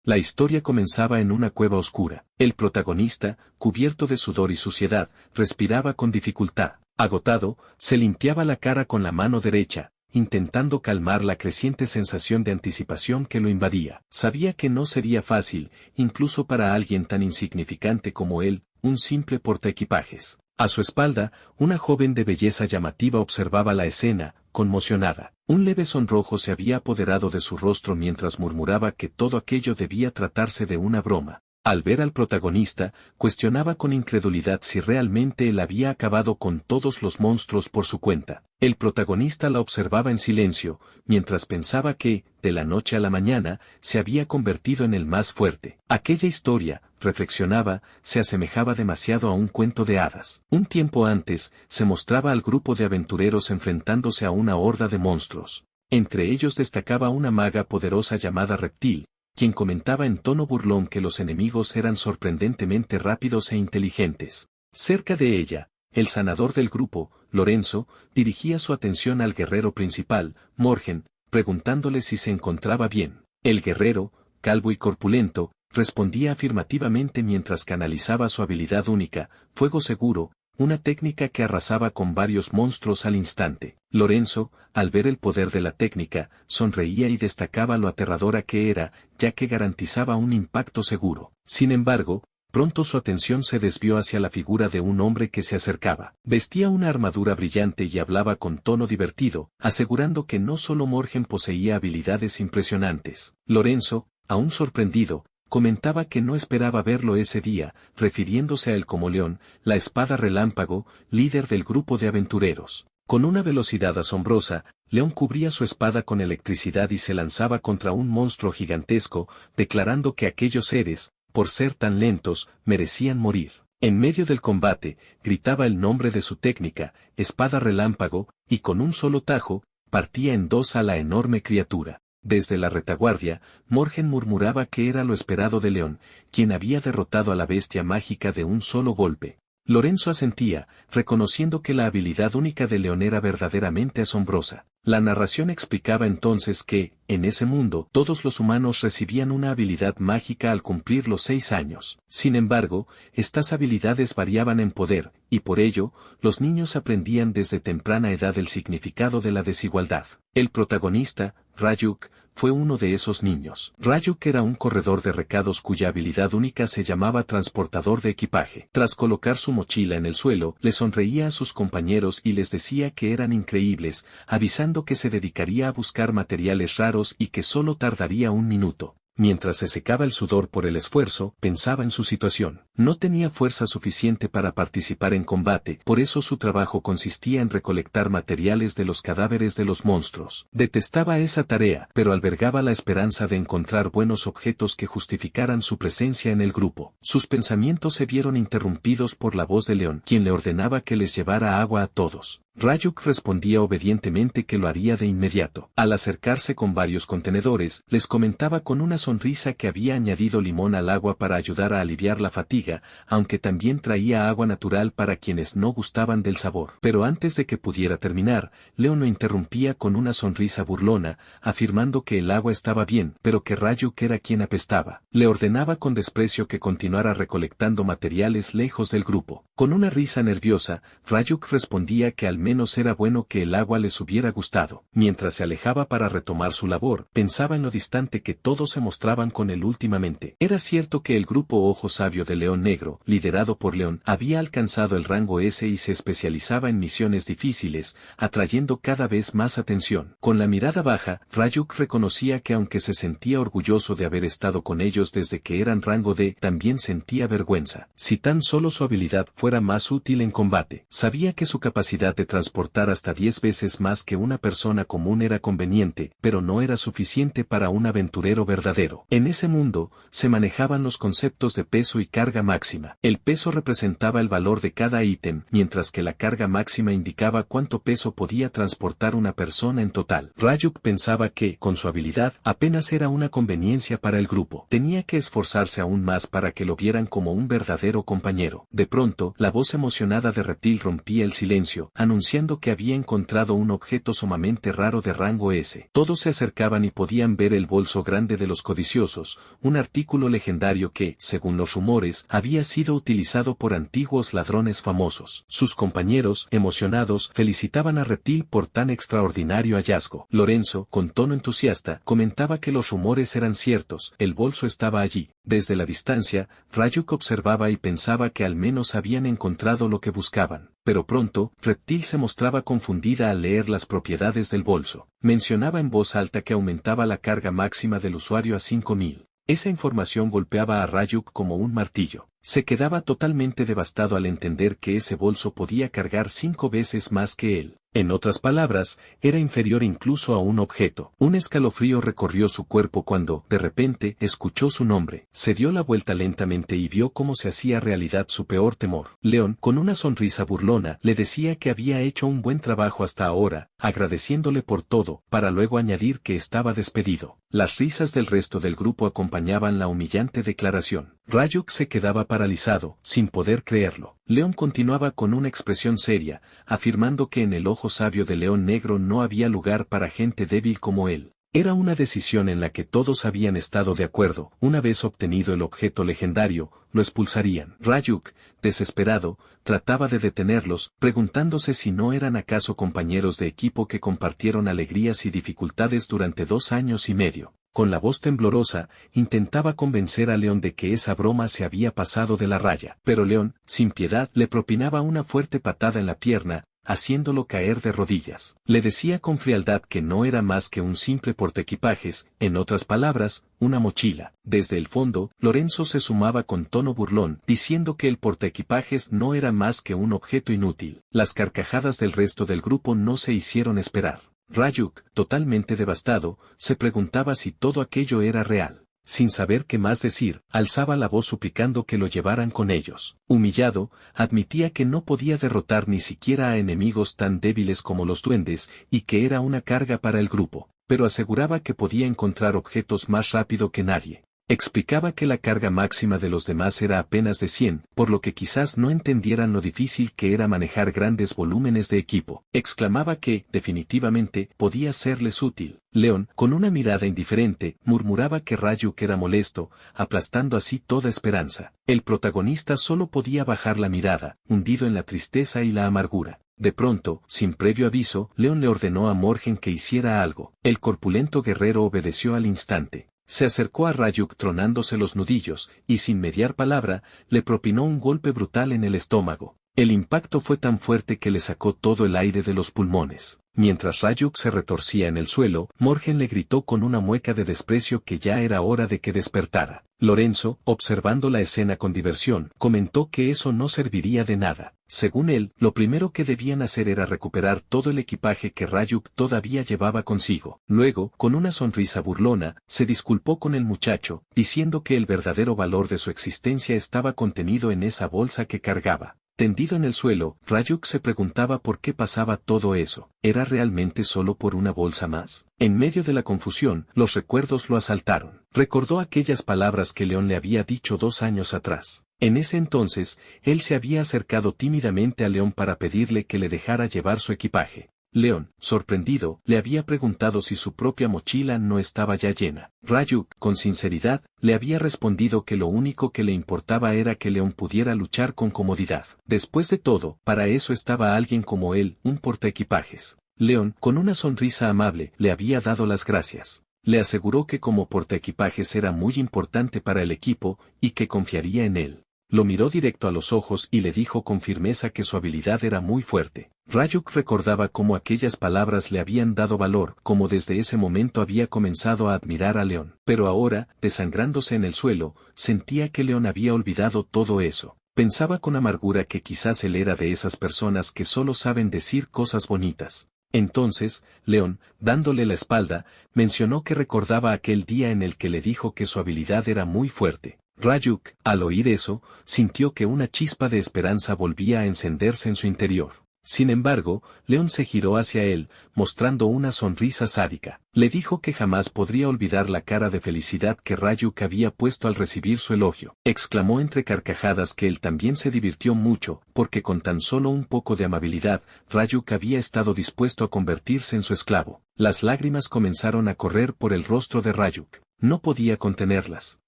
La historia comenzaba en una cueva oscura. El protagonista, cubierto de sudor y suciedad, respiraba con dificultad. Agotado, se limpiaba la cara con la mano derecha, intentando calmar la creciente sensación de anticipación que lo invadía. Sabía que no sería fácil, incluso para alguien tan insignificante como él, un simple portaequipajes. A su espalda, una joven de belleza llamativa observaba la escena, conmocionada. Un leve sonrojo se había apoderado de su rostro mientras murmuraba que todo aquello debía tratarse de una broma. Al ver al protagonista, cuestionaba con incredulidad si realmente él había acabado con todos los monstruos por su cuenta. El protagonista la observaba en silencio, mientras pensaba que, de la noche a la mañana, se había convertido en el más fuerte. Aquella historia, reflexionaba, se asemejaba demasiado a un cuento de hadas. Un tiempo antes, se mostraba al grupo de aventureros enfrentándose a una horda de monstruos. Entre ellos destacaba una maga poderosa llamada Reptil, quien comentaba en tono burlón que los enemigos eran sorprendentemente rápidos e inteligentes. Cerca de ella, el sanador del grupo, Lorenzo, dirigía su atención al guerrero principal, Morgen, preguntándole si se encontraba bien. El guerrero, calvo y corpulento, respondía afirmativamente mientras canalizaba su habilidad única, Fuego Seguro, una técnica que arrasaba con varios monstruos al instante. Lorenzo, al ver el poder de la técnica, sonreía y destacaba lo aterradora que era, ya que garantizaba un impacto seguro. Sin embargo, pronto su atención se desvió hacia la figura de un hombre que se acercaba. Vestía una armadura brillante y hablaba con tono divertido, asegurando que no solo Morgen poseía habilidades impresionantes. Lorenzo, aún sorprendido, comentaba que no esperaba verlo ese día, refiriéndose a él como León, la espada relámpago, líder del grupo de aventureros. Con una velocidad asombrosa, León cubría su espada con electricidad y se lanzaba contra un monstruo gigantesco, declarando que aquellos seres, por ser tan lentos, merecían morir. En medio del combate, gritaba el nombre de su técnica, espada relámpago, y con un solo tajo, partía en dos a la enorme criatura. Desde la retaguardia, Morgen murmuraba que era lo esperado de León, quien había derrotado a la bestia mágica de un solo golpe. Lorenzo asentía, reconociendo que la habilidad única de León era verdaderamente asombrosa. La narración explicaba entonces que, en ese mundo, todos los humanos recibían una habilidad mágica al cumplir los 6 años. Sin embargo, estas habilidades variaban en poder, y por ello, los niños aprendían desde temprana edad el significado de la desigualdad. El protagonista, Ryuk, fue uno de esos niños. Ryuk era un corredor de recados cuya habilidad única se llamaba transportador de equipaje. Tras colocar su mochila en el suelo, le sonreía a sus compañeros y les decía que eran increíbles, avisando que se dedicaría a buscar materiales raros y que solo tardaría un minuto. Mientras se secaba el sudor por el esfuerzo, pensaba en su situación. No tenía fuerza suficiente para participar en combate, por eso su trabajo consistía en recolectar materiales de los cadáveres de los monstruos. Detestaba esa tarea, pero albergaba la esperanza de encontrar buenos objetos que justificaran su presencia en el grupo. Sus pensamientos se vieron interrumpidos por la voz de León, quien le ordenaba que les llevara agua a todos. Ryuk respondía obedientemente que lo haría de inmediato. Al acercarse con varios contenedores, les comentaba con una sonrisa que había añadido limón al agua para ayudar a aliviar la fatiga, aunque también traía agua natural para quienes no gustaban del sabor. Pero antes de que pudiera terminar, León lo interrumpía con una sonrisa burlona, afirmando que el agua estaba bien, pero que Ryuk era quien apestaba. Le ordenaba con desprecio que continuara recolectando materiales lejos del grupo. Con una risa nerviosa, Ryuk respondía que al menos era bueno que el agua les hubiera gustado. Mientras se alejaba para retomar su labor, pensaba en lo distante que todos se mostraban con él últimamente. Era cierto que el grupo Ojo Sabio de León Negro, liderado por León, había alcanzado el rango S y se especializaba en misiones difíciles, atrayendo cada vez más atención. Con la mirada baja, Ryuk reconocía que aunque se sentía orgulloso de haber estado con ellos desde que eran rango D, también sentía vergüenza. Si tan solo su habilidad fuera más útil en combate, sabía que su capacidad de transportar hasta 10 veces más que una persona común era conveniente, pero no era suficiente para un aventurero verdadero. En ese mundo, se manejaban los conceptos de peso y carga máxima. El peso representaba el valor de cada ítem, mientras que la carga máxima indicaba cuánto peso podía transportar una persona en total. Ryuk pensaba que, con su habilidad, apenas era una conveniencia para el grupo. Tenía que esforzarse aún más para que lo vieran como un verdadero compañero. De pronto, La voz emocionada de Reptil rompía el silencio, anunciando que había encontrado un objeto sumamente raro de rango S. Todos se acercaban y podían ver el bolso grande de los codiciosos, un artículo legendario que, según los rumores, había sido utilizado por antiguos ladrones famosos. Sus compañeros, emocionados, felicitaban a Reptil por tan extraordinario hallazgo. Lorenzo, con tono entusiasta, comentaba que los rumores eran ciertos, el bolso estaba allí. Desde la distancia, Ryuk observaba y pensaba que al menos habían encontrado lo que buscaban. Pero pronto, Reptil se mostraba confundida al leer las propiedades del bolso. Mencionaba en voz alta que aumentaba la carga máxima del usuario a 5000. Esa información golpeaba a Ryuk como un martillo. Se quedaba totalmente devastado al entender que ese bolso podía cargar 5 veces más que él. En otras palabras, era inferior incluso a un objeto. Un escalofrío recorrió su cuerpo cuando, de repente, escuchó su nombre. Se dio la vuelta lentamente y vio cómo se hacía realidad su peor temor. León, con una sonrisa burlona, le decía que había hecho un buen trabajo hasta ahora, agradeciéndole por todo, para luego añadir que estaba despedido. Las risas del resto del grupo acompañaban la humillante declaración. Ryuk se quedaba paralizado, sin poder creerlo. León continuaba con una expresión seria, afirmando que en el ojo sabio de León Negro no había lugar para gente débil como él. Era una decisión en la que todos habían estado de acuerdo. Una vez obtenido el objeto legendario, lo expulsarían. Ryuk, desesperado, trataba de detenerlos, preguntándose si no eran acaso compañeros de equipo que compartieron alegrías y dificultades durante 2 años y medio. Con la voz temblorosa, intentaba convencer a León de que esa broma se había pasado de la raya. Pero León, sin piedad, le propinaba una fuerte patada en la pierna, haciéndolo caer de rodillas. Le decía con frialdad que no era más que un simple portaequipajes, en otras palabras, una mochila. Desde el fondo, Lorenzo se sumaba con tono burlón, diciendo que el portaequipajes no era más que un objeto inútil. Las carcajadas del resto del grupo no se hicieron esperar. Ryuk, totalmente devastado, se preguntaba si todo aquello era real. Sin saber qué más decir, alzaba la voz suplicando que lo llevaran con ellos. Humillado, admitía que no podía derrotar ni siquiera a enemigos tan débiles como los duendes, y que era una carga para el grupo, pero aseguraba que podía encontrar objetos más rápido que nadie. Explicaba que la carga máxima de los demás era apenas de 100, por lo que quizás no entendieran lo difícil que era manejar grandes volúmenes de equipo. Exclamaba que, definitivamente, podía serles útil. León, con una mirada indiferente, murmuraba que Ryuk era molesto, aplastando así toda esperanza. El protagonista solo podía bajar la mirada, hundido en la tristeza y la amargura. De pronto, sin previo aviso, León le ordenó a Morgen que hiciera algo. El corpulento guerrero obedeció al instante. Se acercó a Ryuk tronándose los nudillos, y sin mediar palabra, le propinó un golpe brutal en el estómago. El impacto fue tan fuerte que le sacó todo el aire de los pulmones. Mientras Ryuk se retorcía en el suelo, Morgen le gritó con una mueca de desprecio que ya era hora de que despertara. Lorenzo, observando la escena con diversión, comentó que eso no serviría de nada. Según él, lo primero que debían hacer era recuperar todo el equipaje que Ryuk todavía llevaba consigo. Luego, con una sonrisa burlona, se disculpó con el muchacho, diciendo que el verdadero valor de su existencia estaba contenido en esa bolsa que cargaba. Tendido en el suelo, Ryuk se preguntaba por qué pasaba todo eso. ¿Era realmente solo por una bolsa más? En medio de la confusión, los recuerdos lo asaltaron. Recordó aquellas palabras que León le había dicho 2 años atrás. En ese entonces, él se había acercado tímidamente a León para pedirle que le dejara llevar su equipaje. León, sorprendido, le había preguntado si su propia mochila no estaba ya llena. Ryuk, con sinceridad, le había respondido que lo único que le importaba era que León pudiera luchar con comodidad. Después de todo, para eso estaba alguien como él, un portaequipajes. León, con una sonrisa amable, le había dado las gracias. Le aseguró que como portaequipajes era muy importante para el equipo, y que confiaría en él. Lo miró directo a los ojos y le dijo con firmeza que su habilidad era muy fuerte. Ryuk recordaba cómo aquellas palabras le habían dado valor, cómo desde ese momento había comenzado a admirar a León. Pero ahora, desangrándose en el suelo, sentía que León había olvidado todo eso. Pensaba con amargura que quizás él era de esas personas que solo saben decir cosas bonitas. Entonces, León, dándole la espalda, mencionó que recordaba aquel día en el que le dijo que su habilidad era muy fuerte. Ryuk, al oír eso, sintió que una chispa de esperanza volvía a encenderse en su interior. Sin embargo, León se giró hacia él, mostrando una sonrisa sádica. Le dijo que jamás podría olvidar la cara de felicidad que Ryuk había puesto al recibir su elogio. Exclamó entre carcajadas que él también se divirtió mucho, porque con tan solo un poco de amabilidad, Ryuk había estado dispuesto a convertirse en su esclavo. Las lágrimas comenzaron a correr por el rostro de Ryuk. No podía contenerlas.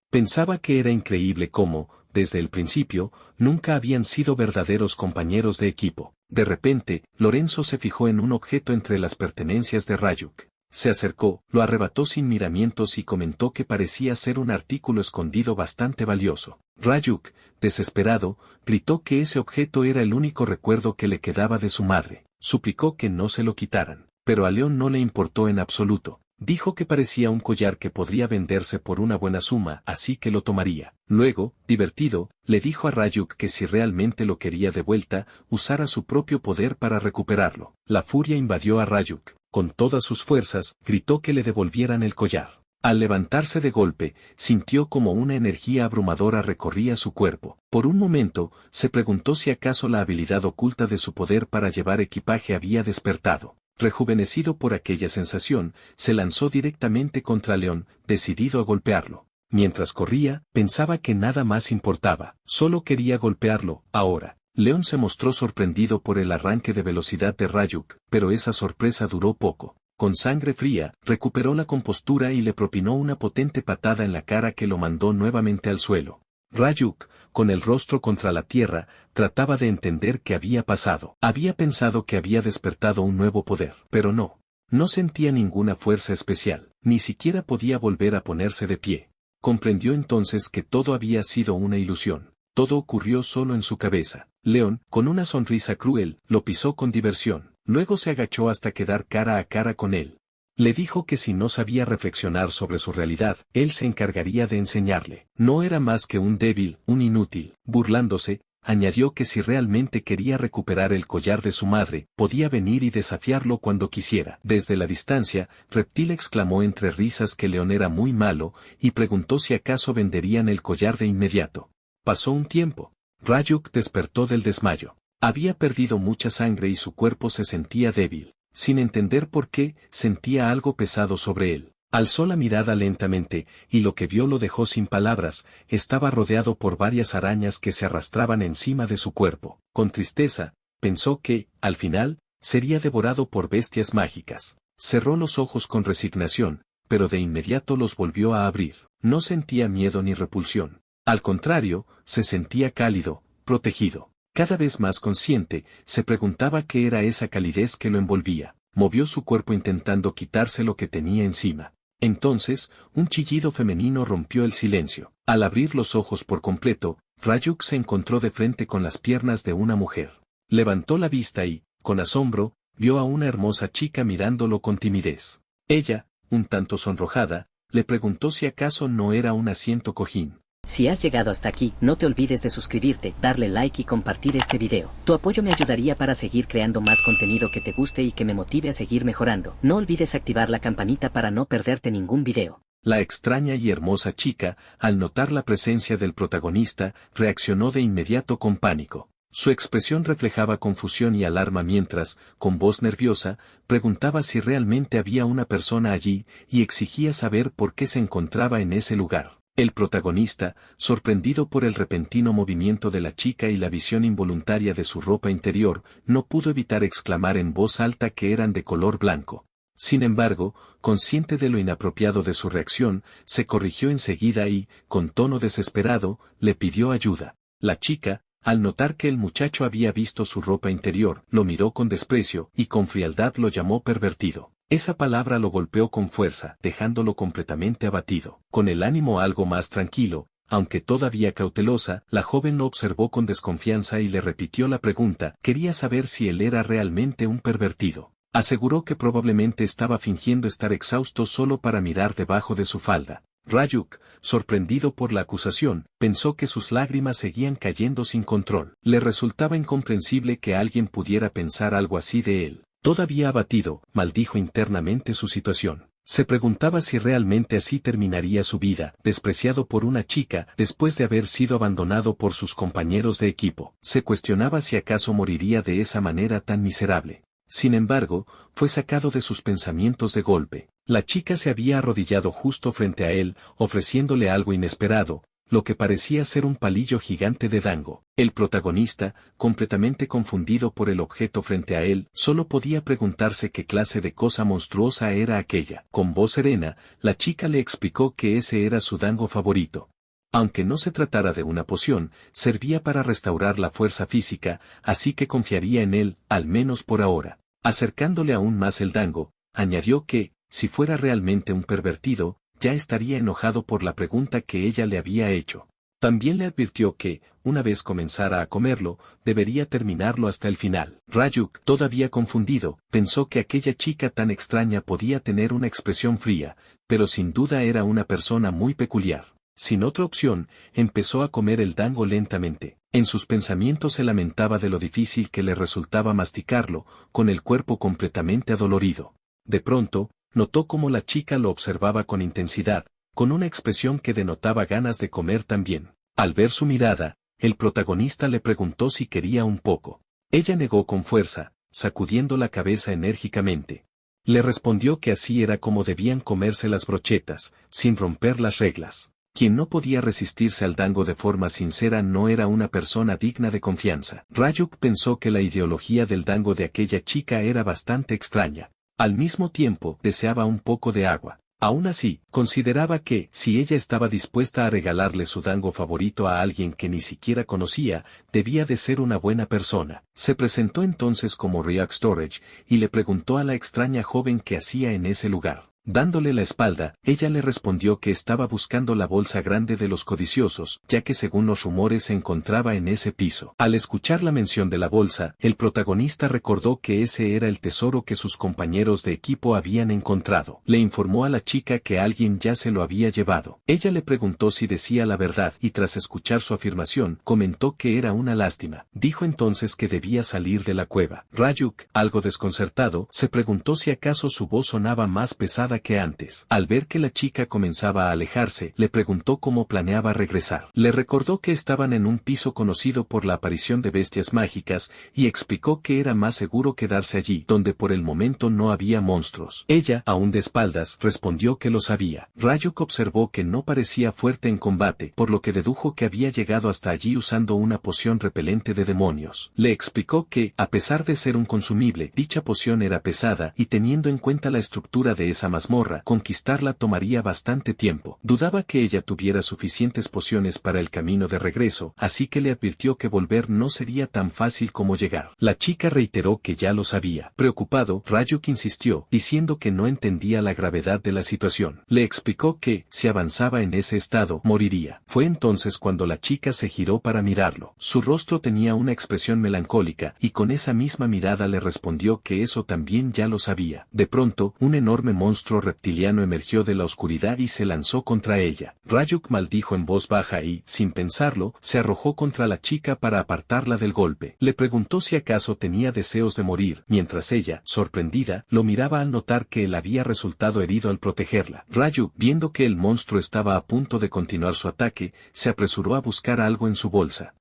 Pensaba que era increíble cómo, desde el principio, nunca habían sido verdaderos compañeros de equipo. De repente, Lorenzo se fijó en un objeto entre las pertenencias de Ryuk. Se acercó, lo arrebató sin miramientos y comentó que parecía ser un artículo escondido bastante valioso. Ryuk, desesperado, gritó que ese objeto era el único recuerdo que le quedaba de su madre. Suplicó que no se lo quitaran, pero a León no le importó en absoluto. Dijo que parecía un collar que podría venderse por una buena suma, así que lo tomaría. Luego, divertido, le dijo a Ryuk que si realmente lo quería de vuelta, usara su propio poder para recuperarlo. La furia invadió a Ryuk. Con todas sus fuerzas, gritó que le devolvieran el collar. Al levantarse de golpe, sintió como una energía abrumadora recorría su cuerpo. Por un momento, se preguntó si acaso la habilidad oculta de su poder para llevar equipaje había despertado. Rejuvenecido por aquella sensación, se lanzó directamente contra León, decidido a golpearlo. Mientras corría, pensaba que nada más importaba, solo quería golpearlo. Ahora, León se mostró sorprendido por el arranque de velocidad de Ryuk, pero esa sorpresa duró poco. Con sangre fría, recuperó la compostura y le propinó una potente patada en la cara que lo mandó nuevamente al suelo. Ryuk, con el rostro contra la tierra, trataba de entender qué había pasado. Había pensado que había despertado un nuevo poder, pero no. No sentía ninguna fuerza especial, ni siquiera podía volver a ponerse de pie. Comprendió entonces que todo había sido una ilusión. Todo ocurrió solo en su cabeza. León, con una sonrisa cruel, lo pisó con diversión. Luego se agachó hasta quedar cara a cara con él. Le dijo que si no sabía reflexionar sobre su realidad, él se encargaría de enseñarle. No era más que un débil, un inútil. Burlándose, añadió que si realmente quería recuperar el collar de su madre, podía venir y desafiarlo cuando quisiera. Desde la distancia, Reptil exclamó entre risas que León era muy malo, y preguntó si acaso venderían el collar de inmediato. Pasó un tiempo. Ryuk despertó del desmayo. Había perdido mucha sangre y su cuerpo se sentía débil. Sin entender por qué, sentía algo pesado sobre él. Alzó la mirada lentamente, y lo que vio lo dejó sin palabras. Estaba rodeado por varias arañas que se arrastraban encima de su cuerpo. Con tristeza, pensó que, al final, sería devorado por bestias mágicas. Cerró los ojos con resignación, pero de inmediato los volvió a abrir. No sentía miedo ni repulsión. Al contrario, se sentía cálido, protegido. Cada vez más consciente, se preguntaba qué era esa calidez que lo envolvía. Movió su cuerpo intentando quitarse lo que tenía encima. Entonces, un chillido femenino rompió el silencio. Al abrir los ojos por completo, Ryuk se encontró de frente con las piernas de una mujer. Levantó la vista y, con asombro, vio a una hermosa chica mirándolo con timidez. Ella, un tanto sonrojada, le preguntó si acaso no era un asiento cojín. Si has llegado hasta aquí, no te olvides de suscribirte, darle like y compartir este video. Tu apoyo me ayudaría para seguir creando más contenido que te guste y que me motive a seguir mejorando. No olvides activar la campanita para no perderte ningún video. La extraña y hermosa chica, al notar la presencia del protagonista, reaccionó de inmediato con pánico. Su expresión reflejaba confusión y alarma mientras, con voz nerviosa, preguntaba si realmente había una persona allí y exigía saber por qué se encontraba en ese lugar. El protagonista, sorprendido por el repentino movimiento de la chica y la visión involuntaria de su ropa interior, no pudo evitar exclamar en voz alta que eran de color blanco. Sin embargo, consciente de lo inapropiado de su reacción, se corrigió enseguida y, con tono desesperado, le pidió ayuda. La chica, al notar que el muchacho había visto su ropa interior, lo miró con desprecio y con frialdad lo llamó pervertido. Esa palabra lo golpeó con fuerza, dejándolo completamente abatido. Con el ánimo algo más tranquilo, aunque todavía cautelosa, la joven lo observó con desconfianza y le repitió la pregunta. Quería saber si él era realmente un pervertido. Aseguró que probablemente estaba fingiendo estar exhausto solo para mirar debajo de su falda. Ryuk, sorprendido por la acusación, pensó que sus lágrimas seguían cayendo sin control. Le resultaba incomprensible que alguien pudiera pensar algo así de él. Todavía abatido, maldijo internamente su situación. Se preguntaba si realmente así terminaría su vida, despreciado por una chica, después de haber sido abandonado por sus compañeros de equipo. Se cuestionaba si acaso moriría de esa manera tan miserable. Sin embargo, fue sacado de sus pensamientos de golpe. La chica se había arrodillado justo frente a él, ofreciéndole algo inesperado, lo que parecía ser un palillo gigante de dango. El protagonista, completamente confundido por el objeto frente a él, solo podía preguntarse qué clase de cosa monstruosa era aquella. Con voz serena, la chica le explicó que ese era su dango favorito. Aunque no se tratara de una poción, servía para restaurar la fuerza física, así que confiaría en él, al menos por ahora. Acercándole aún más el dango, añadió que, si fuera realmente un pervertido, ya estaría enojado por la pregunta que ella le había hecho. También le advirtió que, una vez comenzara a comerlo, debería terminarlo hasta el final. Ryuk, todavía confundido, pensó que aquella chica tan extraña podía tener una expresión fría, pero sin duda era una persona muy peculiar. Sin otra opción, empezó a comer el dango lentamente. En sus pensamientos se lamentaba de lo difícil que le resultaba masticarlo, con el cuerpo completamente adolorido. De pronto, notó cómo la chica lo observaba con intensidad, con una expresión que denotaba ganas de comer también. Al ver su mirada, el protagonista le preguntó si quería un poco. Ella negó con fuerza, sacudiendo la cabeza enérgicamente. Le respondió que así era como debían comerse las brochetas, sin romper las reglas. Quien no podía resistirse al dango de forma sincera no era una persona digna de confianza. Ryuk pensó que la ideología del dango de aquella chica era bastante extraña. Al mismo tiempo, deseaba un poco de agua. Aún así, consideraba que, si ella estaba dispuesta a regalarle su dango favorito a alguien que ni siquiera conocía, debía de ser una buena persona. Se presentó entonces como Ryuk Storage, y le preguntó a la extraña joven qué hacía en ese lugar. Dándole la espalda, ella le respondió que estaba buscando la bolsa grande de los codiciosos, ya que según los rumores se encontraba en ese piso. Al escuchar la mención de la bolsa, el protagonista recordó que ese era el tesoro que sus compañeros de equipo habían encontrado. Le informó a la chica que alguien ya se lo había llevado. Ella le preguntó si decía la verdad y tras escuchar su afirmación, comentó que era una lástima. Dijo entonces que debía salir de la cueva. Ryuk, algo desconcertado, se preguntó si acaso su voz sonaba más pesada que antes. Al ver que la chica comenzaba a alejarse, le preguntó cómo planeaba regresar. Le recordó que estaban en un piso conocido por la aparición de bestias mágicas, y explicó que era más seguro quedarse allí, donde por el momento no había monstruos. Ella, aún de espaldas, respondió que lo sabía. Ryuk observó que no parecía fuerte en combate, por lo que dedujo que había llegado hasta allí usando una poción repelente de demonios. Le explicó que, a pesar de ser un consumible, dicha poción era pesada, y teniendo en cuenta la estructura de esa mazmorra, conquistarla tomaría bastante tiempo. Dudaba que ella tuviera suficientes pociones para el camino de regreso, así que le advirtió que volver no sería tan fácil como llegar. La chica reiteró que ya lo sabía. Preocupado, Ryuk insistió, diciendo que no entendía la gravedad de la situación. Le explicó que, si avanzaba en ese estado, moriría. Fue entonces cuando la chica se giró para mirarlo. Su rostro tenía una expresión melancólica, y con esa misma mirada le respondió que eso también ya lo sabía. De pronto, un enorme monstruo reptiliano emergió de la oscuridad y se lanzó contra ella. Ryuk maldijo en voz baja y, sin pensarlo, se arrojó contra la chica para apartarla del golpe. Le preguntó si acaso tenía deseos de morir, mientras ella, sorprendida, lo miraba al notar que él había resultado herido al protegerla. Ryuk, viendo que el monstruo estaba a punto de continuar su ataque, se apresuró a buscar algo en su bolsa.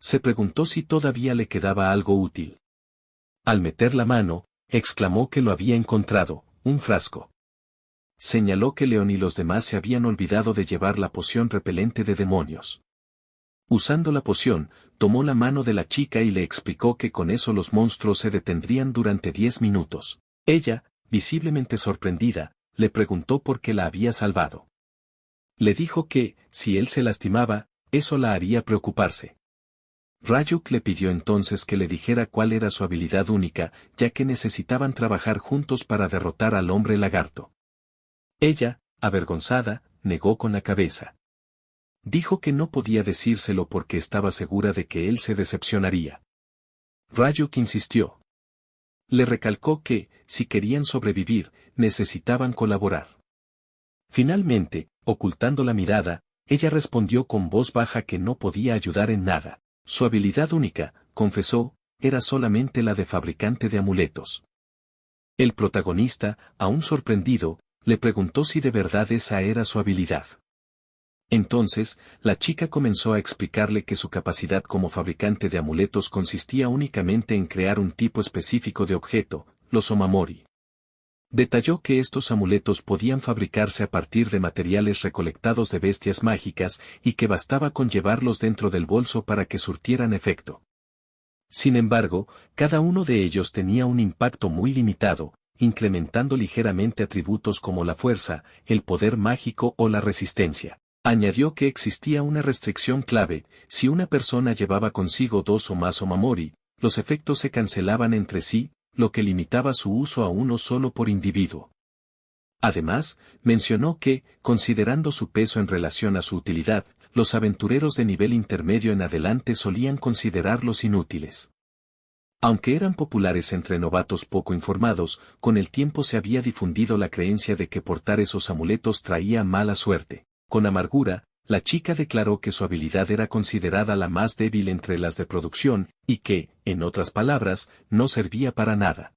Se preguntó si todavía le quedaba algo útil. Al meter la mano, exclamó que lo había encontrado. Un frasco. Señaló que León y los demás se habían olvidado de llevar la poción repelente de demonios. Usando la poción, tomó la mano de la chica y le explicó que con eso los monstruos se detendrían durante 10 minutos. Ella, visiblemente sorprendida, le preguntó por qué la había salvado. Le dijo que, si él se lastimaba, eso la haría preocuparse. Ryuk le pidió entonces que le dijera cuál era su habilidad única, ya que necesitaban trabajar juntos para derrotar al hombre lagarto. Ella, avergonzada, negó con la cabeza. Dijo que no podía decírselo porque estaba segura de que él se decepcionaría. Ryuk insistió. Le recalcó que, si querían sobrevivir, necesitaban colaborar. Finalmente, ocultando la mirada, ella respondió con voz baja que no podía ayudar en nada. Su habilidad única, confesó, era solamente la de fabricante de amuletos. El protagonista, aún sorprendido, le preguntó si de verdad esa era su habilidad. Entonces, la chica comenzó a explicarle que su capacidad como fabricante de amuletos consistía únicamente en crear un tipo específico de objeto, los omamori. Detalló que estos amuletos podían fabricarse a partir de materiales recolectados de bestias mágicas y que bastaba con llevarlos dentro del bolso para que surtieran efecto. Sin embargo, cada uno de ellos tenía un impacto muy limitado, incrementando ligeramente atributos como la fuerza, el poder mágico o la resistencia. Añadió que existía una restricción clave: si una persona llevaba consigo 2 o más omamori, los efectos se cancelaban entre sí, lo que limitaba su uso a uno solo por individuo. Además, mencionó que, considerando su peso en relación a su utilidad, los aventureros de nivel intermedio en adelante solían considerarlos inútiles. Aunque eran populares entre novatos poco informados, con el tiempo se había difundido la creencia de que portar esos amuletos traía mala suerte. Con amargura, la chica declaró que su habilidad era considerada la más débil entre las de producción, y que, en otras palabras, no servía para nada.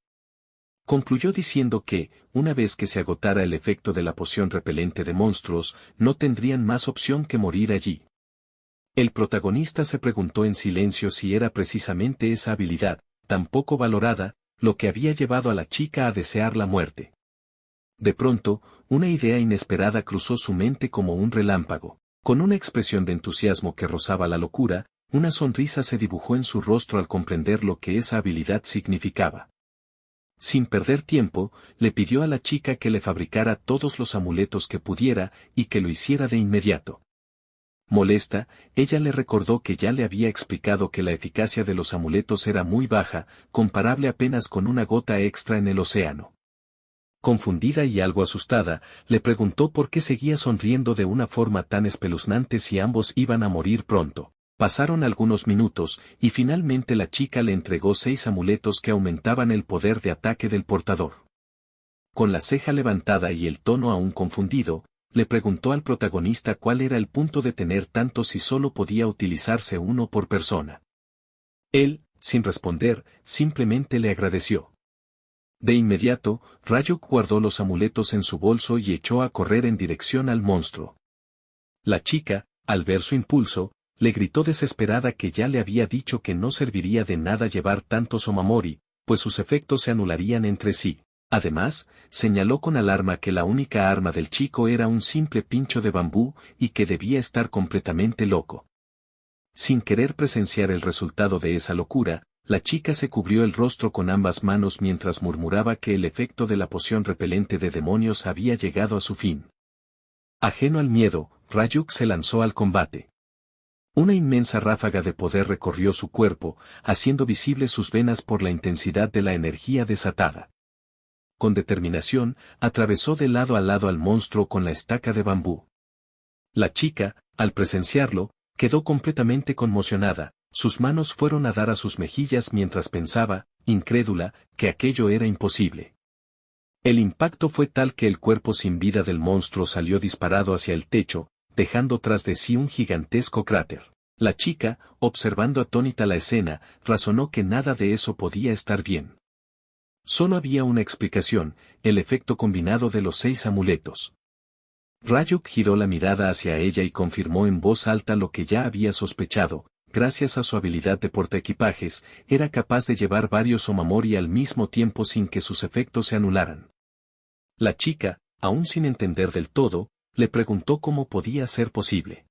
Concluyó diciendo que, una vez que se agotara el efecto de la poción repelente de monstruos, no tendrían más opción que morir allí. El protagonista se preguntó en silencio si era precisamente esa habilidad, tan poco valorada, lo que había llevado a la chica a desear la muerte. De pronto, una idea inesperada cruzó su mente como un relámpago. Con una expresión de entusiasmo que rozaba la locura, una sonrisa se dibujó en su rostro al comprender lo que esa habilidad significaba. Sin perder tiempo, le pidió a la chica que le fabricara todos los amuletos que pudiera, y que lo hiciera de inmediato. Molesta, ella le recordó que ya le había explicado que la eficacia de los amuletos era muy baja, comparable apenas con una gota extra en el océano. Confundida y algo asustada, le preguntó por qué seguía sonriendo de una forma tan espeluznante si ambos iban a morir pronto. Pasaron algunos minutos, y finalmente la chica le entregó 6 amuletos que aumentaban el poder de ataque del portador. Con la ceja levantada y el tono aún confundido, le preguntó al protagonista cuál era el punto de tener tantos si solo podía utilizarse uno por persona. Él, sin responder, simplemente le agradeció. De inmediato, Ryuk guardó los amuletos en su bolso y echó a correr en dirección al monstruo. La chica, al ver su impulso, le gritó desesperada que ya le había dicho que no serviría de nada llevar tantos omamori, pues sus efectos se anularían entre sí. Además, señaló con alarma que la única arma del chico era un simple pincho de bambú y que debía estar completamente loco. Sin querer presenciar el resultado de esa locura, la chica se cubrió el rostro con ambas manos mientras murmuraba que el efecto de la poción repelente de demonios había llegado a su fin. Ajeno al miedo, Ryuk se lanzó al combate. Una inmensa ráfaga de poder recorrió su cuerpo, haciendo visibles sus venas por la intensidad de la energía desatada. Con determinación, atravesó de lado a lado al monstruo con la estaca de bambú. La chica, al presenciarlo, quedó completamente conmocionada. Sus manos fueron a dar a sus mejillas mientras pensaba, incrédula, que aquello era imposible. El impacto fue tal que el cuerpo sin vida del monstruo salió disparado hacia el techo, dejando tras de sí un gigantesco cráter. La chica, observando atónita la escena, razonó que nada de eso podía estar bien. Solo había una explicación: el efecto combinado de los 6 amuletos. Ryuk giró la mirada hacia ella y confirmó en voz alta lo que ya había sospechado. Gracias a su habilidad de portaequipajes, era capaz de llevar varios omamori al mismo tiempo sin que sus efectos se anularan. La chica, aún sin entender del todo, le preguntó cómo podía ser posible.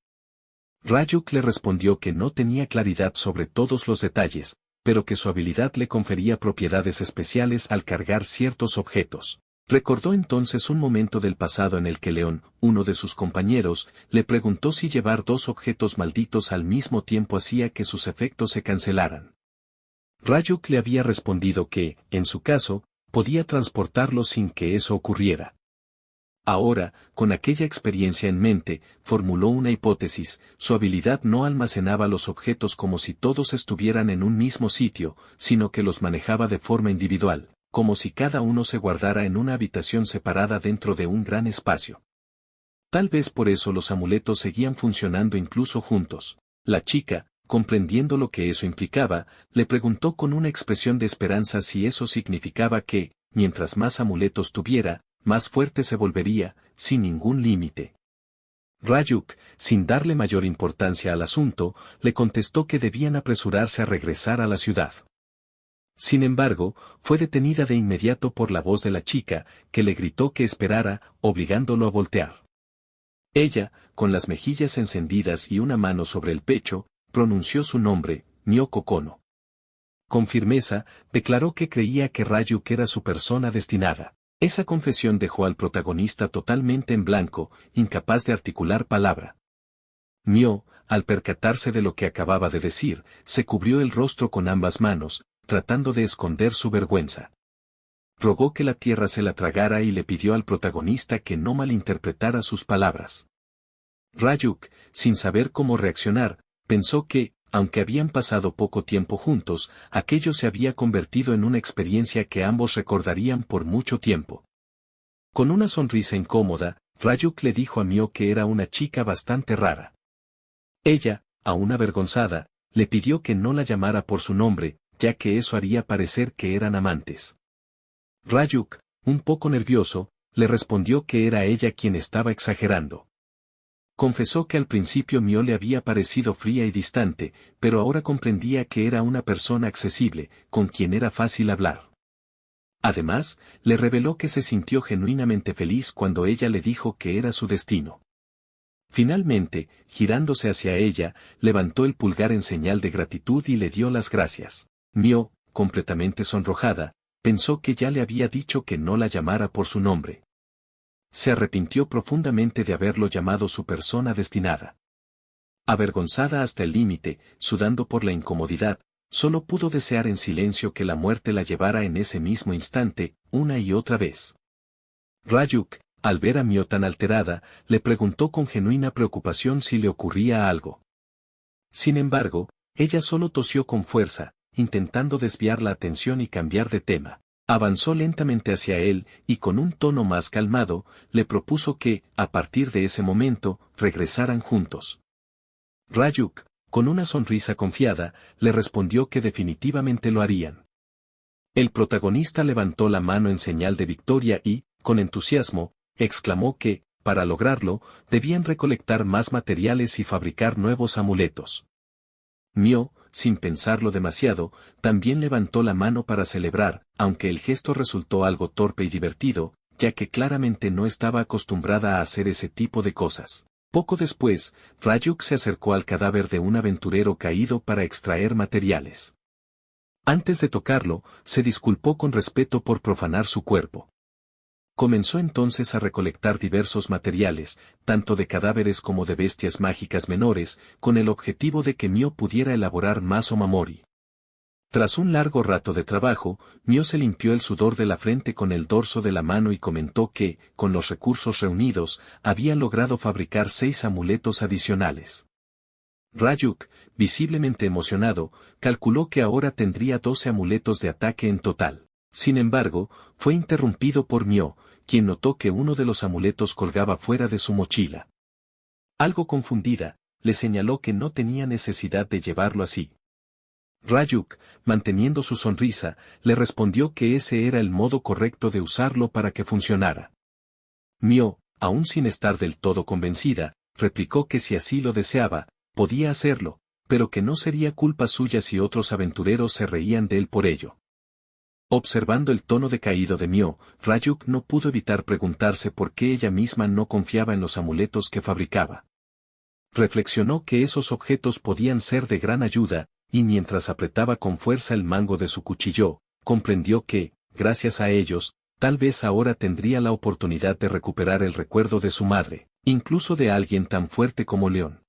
Ryuk le respondió que no tenía claridad sobre todos los detalles, pero que su habilidad le confería propiedades especiales al cargar ciertos objetos. Recordó entonces un momento del pasado en el que León, uno de sus compañeros, le preguntó si llevar 2 objetos malditos al mismo tiempo hacía que sus efectos se cancelaran. Ryuk le había respondido que, en su caso, podía transportarlos sin que eso ocurriera. Ahora, con aquella experiencia en mente, formuló una hipótesis: su habilidad no almacenaba los objetos como si todos estuvieran en un mismo sitio, sino que los manejaba de forma individual, como si cada uno se guardara en una habitación separada dentro de un gran espacio. Tal vez por eso los amuletos seguían funcionando incluso juntos. La chica, comprendiendo lo que eso implicaba, le preguntó con una expresión de esperanza si eso significaba que, mientras más amuletos tuviera, más fuerte se volvería, sin ningún límite. Ryuk, sin darle mayor importancia al asunto, le contestó que debían apresurarse a regresar a la ciudad. Sin embargo, fue detenida de inmediato por la voz de la chica, que le gritó que esperara, obligándolo a voltear. Ella, con las mejillas encendidas y una mano sobre el pecho, pronunció su nombre, Myoko Kono. Con firmeza, declaró que creía que Ryuk era su persona destinada. Esa confesión dejó al protagonista totalmente en blanco, incapaz de articular palabra. Mio, al percatarse de lo que acababa de decir, se cubrió el rostro con ambas manos, tratando de esconder su vergüenza. Rogó que la tierra se la tragara y le pidió al protagonista que no malinterpretara sus palabras. Ryuk, sin saber cómo reaccionar, pensó que, aunque habían pasado poco tiempo juntos, aquello se había convertido en una experiencia que ambos recordarían por mucho tiempo. Con una sonrisa incómoda, Ryuk le dijo a Mio que era una chica bastante rara. Ella, aún avergonzada, le pidió que no la llamara por su nombre, ya que eso haría parecer que eran amantes. Ryuk, un poco nervioso, le respondió que era ella quien estaba exagerando. Confesó que al principio Mio le había parecido fría y distante, pero ahora comprendía que era una persona accesible, con quien era fácil hablar. Además, le reveló que se sintió genuinamente feliz cuando ella le dijo que era su destino. Finalmente, girándose hacia ella, levantó el pulgar en señal de gratitud y le dio las gracias. Mio, completamente sonrojada, pensó que ya le había dicho que no la llamara por su nombre. Se arrepintió profundamente de haberlo llamado su persona destinada. Avergonzada hasta el límite, sudando por la incomodidad, solo pudo desear en silencio que la muerte la llevara en ese mismo instante, una y otra vez. Ryuk, al ver a Mio tan alterada, le preguntó con genuina preocupación si le ocurría algo. Sin embargo, ella solo tosió con fuerza, intentando desviar la atención y cambiar de tema. Avanzó lentamente hacia él, y con un tono más calmado, le propuso que, a partir de ese momento, regresaran juntos. Ryuk, con una sonrisa confiada, le respondió que definitivamente lo harían. El protagonista levantó la mano en señal de victoria y, con entusiasmo, exclamó que, para lograrlo, debían recolectar más materiales y fabricar nuevos amuletos. Mio, sin pensarlo demasiado, también levantó la mano para celebrar, aunque el gesto resultó algo torpe y divertido, ya que claramente no estaba acostumbrada a hacer ese tipo de cosas. Poco después, Ryuk se acercó al cadáver de un aventurero caído para extraer materiales. Antes de tocarlo, se disculpó con respeto por profanar su cuerpo. Comenzó entonces a recolectar diversos materiales, tanto de cadáveres como de bestias mágicas menores, con el objetivo de que Mio pudiera elaborar más omamori. Tras un largo rato de trabajo, Mio se limpió el sudor de la frente con el dorso de la mano y comentó que, con los recursos reunidos, había logrado fabricar 6 amuletos adicionales. Ryuk, visiblemente emocionado, calculó que ahora tendría 12 amuletos de ataque en total. Sin embargo, fue interrumpido por Mio, quien notó que uno de los amuletos colgaba fuera de su mochila. Algo confundida, le señaló que no tenía necesidad de llevarlo así. Ryuk, manteniendo su sonrisa, le respondió que ese era el modo correcto de usarlo para que funcionara. Mio, aún sin estar del todo convencida, replicó que si así lo deseaba, podía hacerlo, pero que no sería culpa suya si otros aventureros se reían de él por ello. Observando el tono decaído de Mio, Ryuk no pudo evitar preguntarse por qué ella misma no confiaba en los amuletos que fabricaba. Reflexionó que esos objetos podían ser de gran ayuda, y mientras apretaba con fuerza el mango de su cuchillo, comprendió que, gracias a ellos, tal vez ahora tendría la oportunidad de recuperar el recuerdo de su madre, incluso de alguien tan fuerte como León.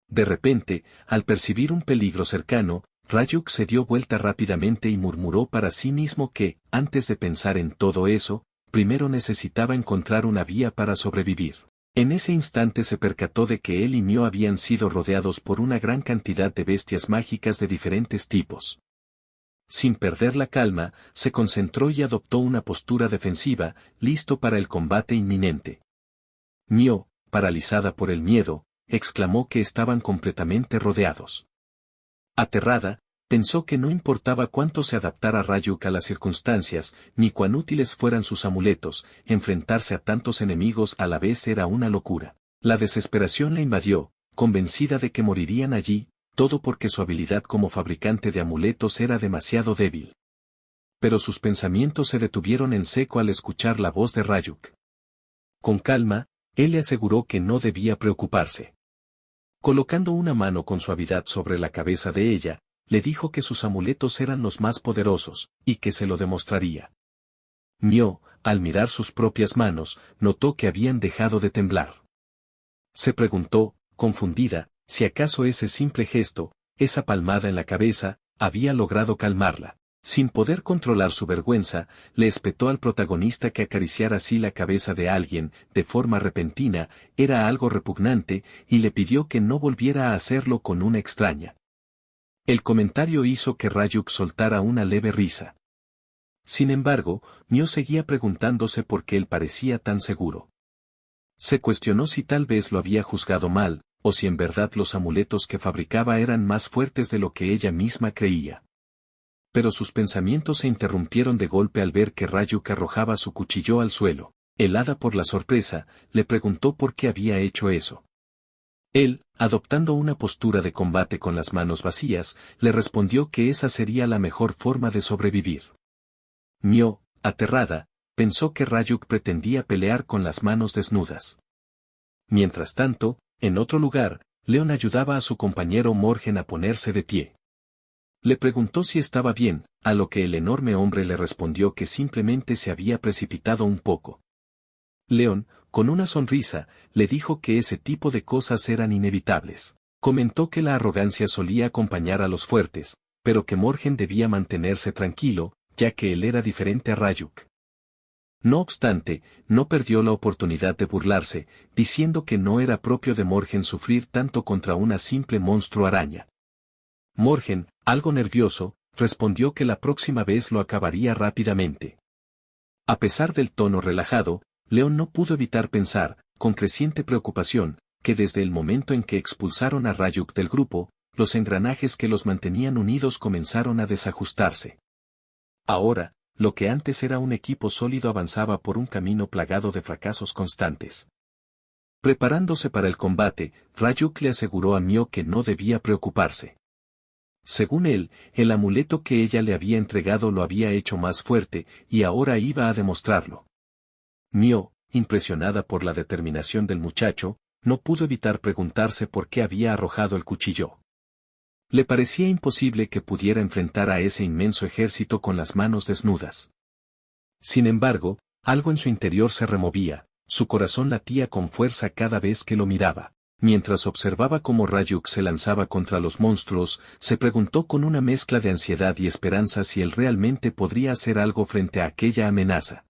De repente, al percibir un peligro cercano, Ryuk se dio vuelta rápidamente y murmuró para sí mismo que, antes de pensar en todo eso, primero necesitaba encontrar una vía para sobrevivir. En ese instante se percató de que él y Mio habían sido rodeados por una gran cantidad de bestias mágicas de diferentes tipos. Sin perder la calma, se concentró y adoptó una postura defensiva, listo para el combate inminente. Mio, paralizada por el miedo, exclamó que estaban completamente rodeados. Aterrada, Pensó que no importaba cuánto se adaptara Ryuk a las circunstancias, ni cuán útiles fueran sus amuletos, enfrentarse a tantos enemigos a la vez era una locura. La desesperación le invadió, convencida de que morirían allí, todo porque su habilidad como fabricante de amuletos era demasiado débil. Pero sus pensamientos se detuvieron en seco al escuchar la voz de Ryuk. Con calma, él le aseguró que no debía preocuparse. Colocando una mano con suavidad sobre la cabeza de ella, le dijo que sus amuletos eran los más poderosos, y que se lo demostraría. Mio, al mirar sus propias manos, notó que habían dejado de temblar. Se preguntó, confundida, si acaso ese simple gesto, esa palmada en la cabeza, había logrado calmarla. Sin poder controlar su vergüenza, le espetó al protagonista que acariciar así la cabeza de alguien, de forma repentina, era algo repugnante, y le pidió que no volviera a hacerlo con una extraña. El comentario hizo que Ryuk soltara una leve risa. Sin embargo, Mio seguía preguntándose por qué él parecía tan seguro. Se cuestionó si tal vez lo había juzgado mal, o si en verdad los amuletos que fabricaba eran más fuertes de lo que ella misma creía. Pero sus pensamientos se interrumpieron de golpe al ver que Ryuk arrojaba su cuchillo al suelo. Helada por la sorpresa, le preguntó por qué había hecho eso. Él, adoptando una postura de combate con las manos vacías, le respondió que esa sería la mejor forma de sobrevivir. Mio, aterrada, pensó que Ryuk pretendía pelear con las manos desnudas. Mientras tanto, en otro lugar, Leon ayudaba a su compañero Morgen a ponerse de pie. Le preguntó si estaba bien, a lo que el enorme hombre le respondió que simplemente se había precipitado un poco. Leon, con una sonrisa, le dijo que ese tipo de cosas eran inevitables. Comentó que la arrogancia solía acompañar a los fuertes, pero que Morgen debía mantenerse tranquilo, ya que él era diferente a Ryuk. No obstante, no perdió la oportunidad de burlarse, diciendo que no era propio de Morgen sufrir tanto contra una simple monstruo araña. Morgen, algo nervioso, respondió que la próxima vez lo acabaría rápidamente. A pesar del tono relajado, Leon no pudo evitar pensar, con creciente preocupación, que desde el momento en que expulsaron a Ryuk del grupo, los engranajes que los mantenían unidos comenzaron a desajustarse. Ahora, lo que antes era un equipo sólido avanzaba por un camino plagado de fracasos constantes. Preparándose para el combate, Ryuk le aseguró a Mio que no debía preocuparse. Según él, el amuleto que ella le había entregado lo había hecho más fuerte, y ahora iba a demostrarlo. Mio, impresionada por la determinación del muchacho, no pudo evitar preguntarse por qué había arrojado el cuchillo. Le parecía imposible que pudiera enfrentar a ese inmenso ejército con las manos desnudas. Sin embargo, algo en su interior se removía, su corazón latía con fuerza cada vez que lo miraba. Mientras observaba cómo Ryuk se lanzaba contra los monstruos, se preguntó con una mezcla de ansiedad y esperanza si él realmente podría hacer algo frente a aquella amenaza.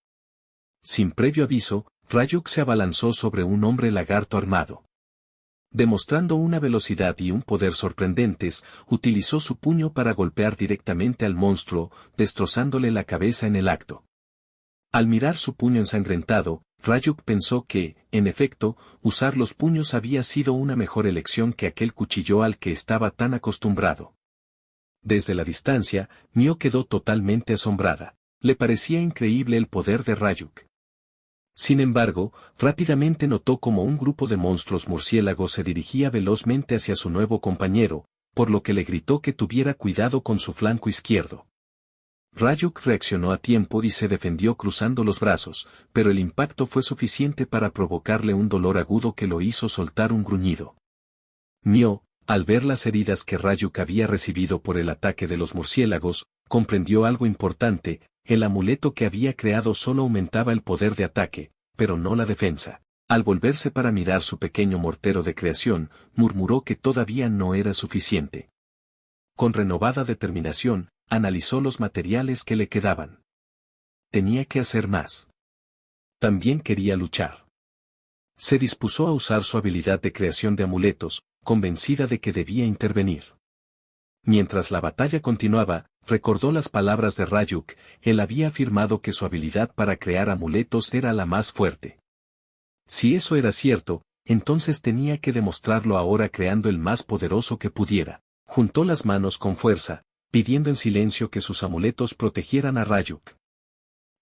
Sin previo aviso, Ryuk se abalanzó sobre un hombre lagarto armado. Demostrando una velocidad y un poder sorprendentes, utilizó su puño para golpear directamente al monstruo, destrozándole la cabeza en el acto. Al mirar su puño ensangrentado, Ryuk pensó que, en efecto, usar los puños había sido una mejor elección que aquel cuchillo al que estaba tan acostumbrado. Desde la distancia, Mio quedó totalmente asombrada. Le parecía increíble el poder de Ryuk. Sin embargo, rápidamente notó como un grupo de monstruos murciélagos se dirigía velozmente hacia su nuevo compañero, por lo que le gritó que tuviera cuidado con su flanco izquierdo. Ryuk reaccionó a tiempo y se defendió cruzando los brazos, pero el impacto fue suficiente para provocarle un dolor agudo que lo hizo soltar un gruñido. Mio, al ver las heridas que Ryuk había recibido por el ataque de los murciélagos, comprendió algo importante: el amuleto que había creado solo aumentaba el poder de ataque, pero no la defensa. Al volverse para mirar su pequeño mortero de creación, murmuró que todavía no era suficiente. Con renovada determinación, analizó los materiales que le quedaban. Tenía que hacer más. También quería luchar. Se dispuso a usar su habilidad de creación de amuletos, convencida de que debía intervenir. Mientras la batalla continuaba, recordó las palabras de Ryuk. Él había afirmado que su habilidad para crear amuletos era la más fuerte. Si eso era cierto, entonces tenía que demostrarlo ahora creando el más poderoso que pudiera. Juntó las manos con fuerza, pidiendo en silencio que sus amuletos protegieran a Ryuk.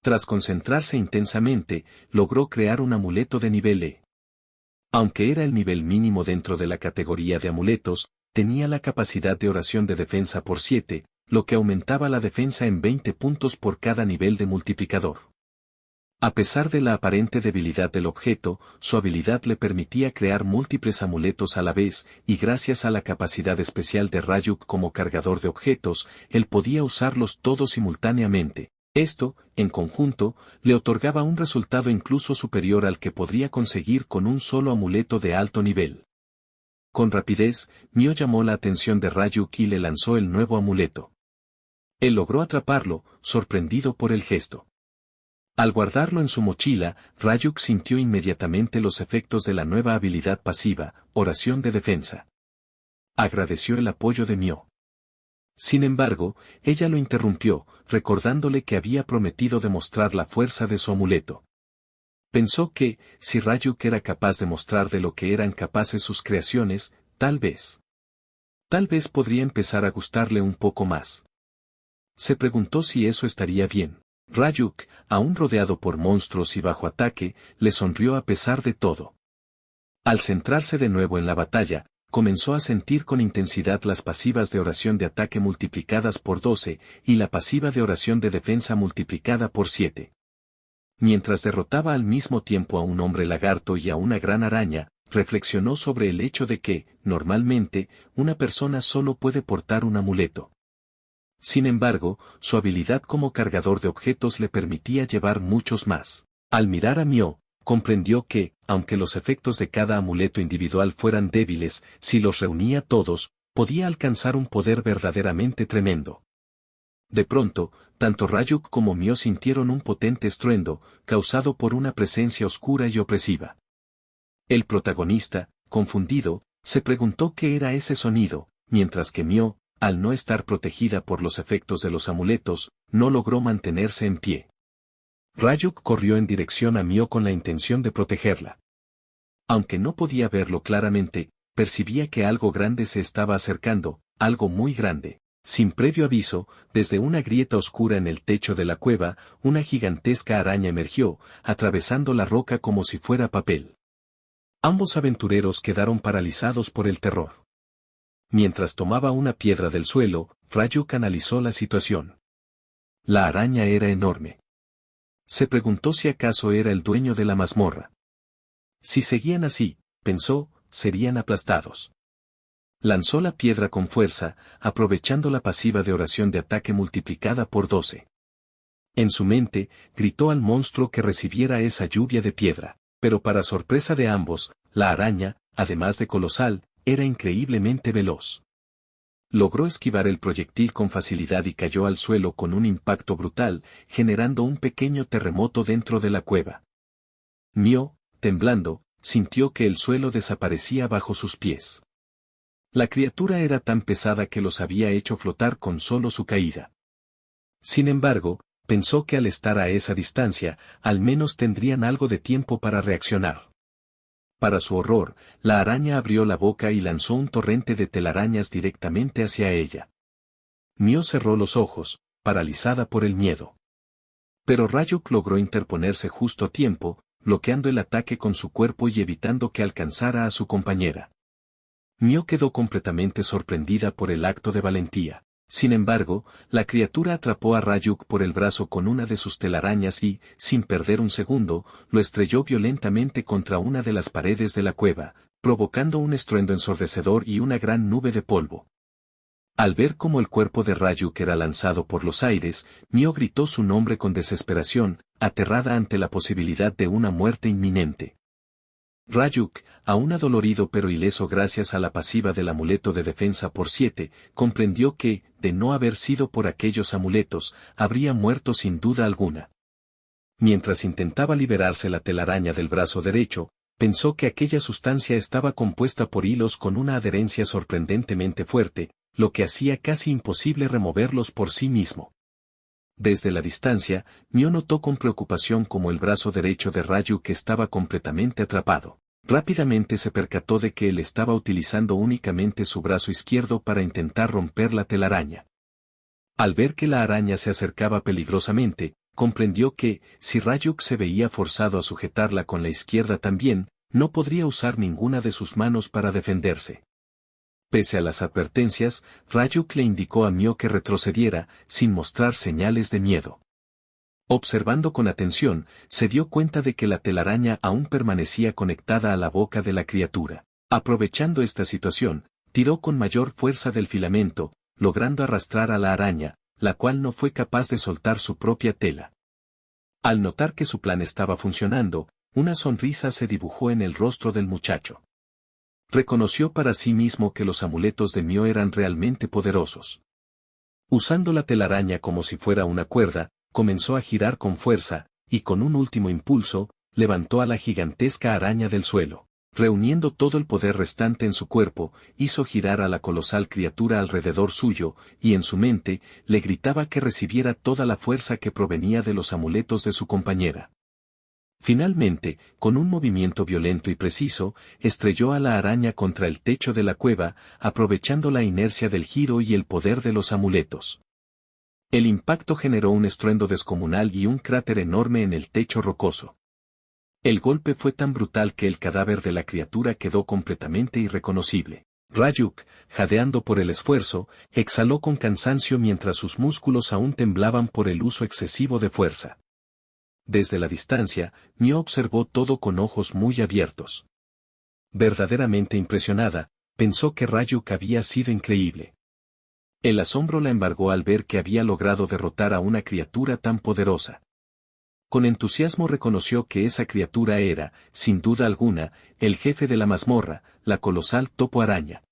Tras concentrarse intensamente, logró crear un amuleto de nivel E. Aunque era el nivel mínimo dentro de la categoría de amuletos, tenía la capacidad de oración de defensa por 7, lo que aumentaba la defensa en 20 puntos por cada nivel de multiplicador. A pesar de la aparente debilidad del objeto, su habilidad le permitía crear múltiples amuletos a la vez, y gracias a la capacidad especial de Ryuk como cargador de objetos, él podía usarlos todos simultáneamente. Esto, en conjunto, le otorgaba un resultado incluso superior al que podría conseguir con un solo amuleto de alto nivel. Con rapidez, Mio llamó la atención de Ryuk y le lanzó el nuevo amuleto. Él logró atraparlo, sorprendido por el gesto. Al guardarlo en su mochila, Ryuk sintió inmediatamente los efectos de la nueva habilidad pasiva, oración de defensa. Agradeció el apoyo de Mio. Sin embargo, ella lo interrumpió, recordándole que había prometido demostrar la fuerza de su amuleto. Pensó que, si Ryuk era capaz de mostrar de lo que eran capaces sus creaciones, tal vez podría empezar a gustarle un poco más. Se preguntó si eso estaría bien. Ryuk, aún rodeado por monstruos y bajo ataque, le sonrió a pesar de todo. Al centrarse de nuevo en la batalla, comenzó a sentir con intensidad las pasivas de oración de ataque multiplicadas por 12, y la pasiva de oración de defensa multiplicada por 7. Mientras derrotaba al mismo tiempo a un hombre lagarto y a una gran araña, reflexionó sobre el hecho de que, normalmente, una persona solo puede portar un amuleto. Sin embargo, su habilidad como cargador de objetos le permitía llevar muchos más. Al mirar a Mio, comprendió que, aunque los efectos de cada amuleto individual fueran débiles, si los reunía todos, podía alcanzar un poder verdaderamente tremendo. De pronto, tanto Ryuk como Mio sintieron un potente estruendo, causado por una presencia oscura y opresiva. El protagonista, confundido, se preguntó qué era ese sonido, mientras que Mio, al no estar protegida por los efectos de los amuletos, no logró mantenerse en pie. Ryuk corrió en dirección a Mio con la intención de protegerla. Aunque no podía verlo claramente, percibía que algo grande se estaba acercando, algo muy grande. Sin previo aviso, desde una grieta oscura en el techo de la cueva, una gigantesca araña emergió, atravesando la roca como si fuera papel. Ambos aventureros quedaron paralizados por el terror. Mientras tomaba una piedra del suelo, Ryuk analizó la situación. La araña era enorme. Se preguntó si acaso era el dueño de la mazmorra. Si seguían así, pensó, serían aplastados. Lanzó la piedra con fuerza, aprovechando la pasiva de oración de ataque multiplicada por 12. En su mente, gritó al monstruo que recibiera esa lluvia de piedra, pero para sorpresa de ambos, la araña, además de colosal, era increíblemente veloz. Logró esquivar el proyectil con facilidad y cayó al suelo con un impacto brutal, generando un pequeño terremoto dentro de la cueva. Mio, temblando, sintió que el suelo desaparecía bajo sus pies. La criatura era tan pesada que los había hecho flotar con solo su caída. Sin embargo, pensó que al estar a esa distancia, al menos tendrían algo de tiempo para reaccionar. Para su horror, la araña abrió la boca y lanzó un torrente de telarañas directamente hacia ella. Mio cerró los ojos, paralizada por el miedo. Pero Ryuk logró interponerse justo a tiempo, bloqueando el ataque con su cuerpo y evitando que alcanzara a su compañera. Mio quedó completamente sorprendida por el acto de valentía. Sin embargo, la criatura atrapó a Ryuk por el brazo con una de sus telarañas y, sin perder un segundo, lo estrelló violentamente contra una de las paredes de la cueva, provocando un estruendo ensordecedor y una gran nube de polvo. Al ver cómo el cuerpo de Ryuk era lanzado por los aires, Mio gritó su nombre con desesperación, aterrada ante la posibilidad de una muerte inminente. Ryuk, aún adolorido pero ileso gracias a la pasiva del amuleto de defensa por 7, comprendió que, de no haber sido por aquellos amuletos, habría muerto sin duda alguna. Mientras intentaba liberarse la telaraña del brazo derecho, pensó que aquella sustancia estaba compuesta por hilos con una adherencia sorprendentemente fuerte, lo que hacía casi imposible removerlos por sí mismo. Desde la distancia, Mio notó con preocupación cómo el brazo derecho de Ryuk estaba completamente atrapado. Rápidamente se percató de que él estaba utilizando únicamente su brazo izquierdo para intentar romper la telaraña. Al ver que la araña se acercaba peligrosamente, comprendió que, si Ryuk se veía forzado a sujetarla con la izquierda también, no podría usar ninguna de sus manos para defenderse. Pese a las advertencias, Ryuk le indicó a Mio que retrocediera, sin mostrar señales de miedo. Observando con atención, se dio cuenta de que la telaraña aún permanecía conectada a la boca de la criatura. Aprovechando esta situación, tiró con mayor fuerza del filamento, logrando arrastrar a la araña, la cual no fue capaz de soltar su propia tela. Al notar que su plan estaba funcionando, una sonrisa se dibujó en el rostro del muchacho. Reconoció para sí mismo que los amuletos de Mio eran realmente poderosos. Usando la telaraña como si fuera una cuerda, comenzó a girar con fuerza, y con un último impulso, levantó a la gigantesca araña del suelo. Reuniendo todo el poder restante en su cuerpo, hizo girar a la colosal criatura alrededor suyo, y en su mente, le gritaba que recibiera toda la fuerza que provenía de los amuletos de su compañera. Finalmente, con un movimiento violento y preciso, estrelló a la araña contra el techo de la cueva, aprovechando la inercia del giro y el poder de los amuletos. El impacto generó un estruendo descomunal y un cráter enorme en el techo rocoso. El golpe fue tan brutal que el cadáver de la criatura quedó completamente irreconocible. Ryuk, jadeando por el esfuerzo, exhaló con cansancio mientras sus músculos aún temblaban por el uso excesivo de fuerza. Desde la distancia, Mio observó todo con ojos muy abiertos. Verdaderamente impresionada, pensó que Ryuk había sido increíble. El asombro la embargó al ver que había logrado derrotar a una criatura tan poderosa. Con entusiasmo reconoció que esa criatura era, sin duda alguna, el jefe de la mazmorra, la colosal Topo Araña.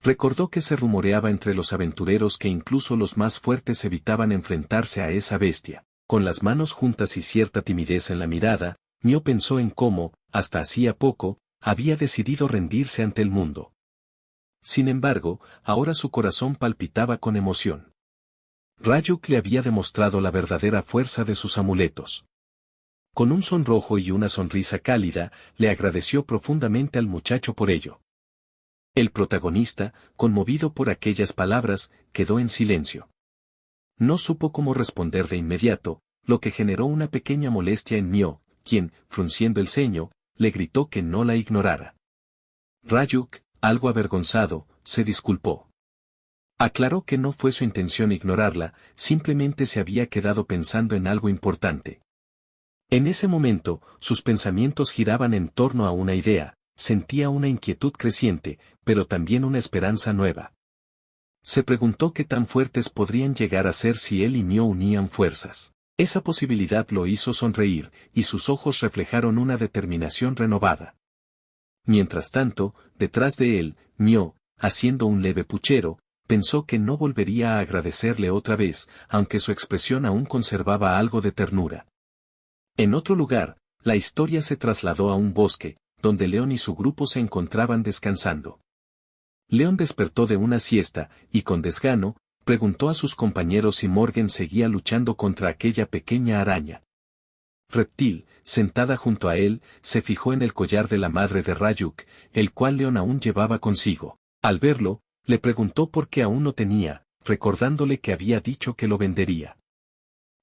Recordó que se rumoreaba entre los aventureros que incluso los más fuertes evitaban enfrentarse a esa bestia. Con las manos juntas y cierta timidez en la mirada, Mio pensó en cómo, hasta hacía poco, había decidido rendirse ante el mundo. Sin embargo, ahora su corazón palpitaba con emoción. Ryuk le había demostrado la verdadera fuerza de sus amuletos. Con un sonrojo y una sonrisa cálida, le agradeció profundamente al muchacho por ello. El protagonista, conmovido por aquellas palabras, quedó en silencio. No supo cómo responder de inmediato, lo que generó una pequeña molestia en Mio, quien, frunciendo el ceño, le gritó que no la ignorara. Ryuk, algo avergonzado, se disculpó. Aclaró que no fue su intención ignorarla, simplemente se había quedado pensando en algo importante. En ese momento, sus pensamientos giraban en torno a una idea, sentía una inquietud creciente, pero también una esperanza nueva. Se preguntó qué tan fuertes podrían llegar a ser si él y Mio unían fuerzas. Esa posibilidad lo hizo sonreír, y sus ojos reflejaron una determinación renovada. Mientras tanto, detrás de él, Mio, haciendo un leve puchero, pensó que no volvería a agradecerle otra vez, aunque su expresión aún conservaba algo de ternura. En otro lugar, la historia se trasladó a un bosque, donde León y su grupo se encontraban descansando. León despertó de una siesta, y con desgano, preguntó a sus compañeros si Morgan seguía luchando contra aquella pequeña araña. Reptil, sentada junto a él, se fijó en el collar de la madre de Ryuk, el cual León aún llevaba consigo. Al verlo, le preguntó por qué aún no tenía, recordándole que había dicho que lo vendería.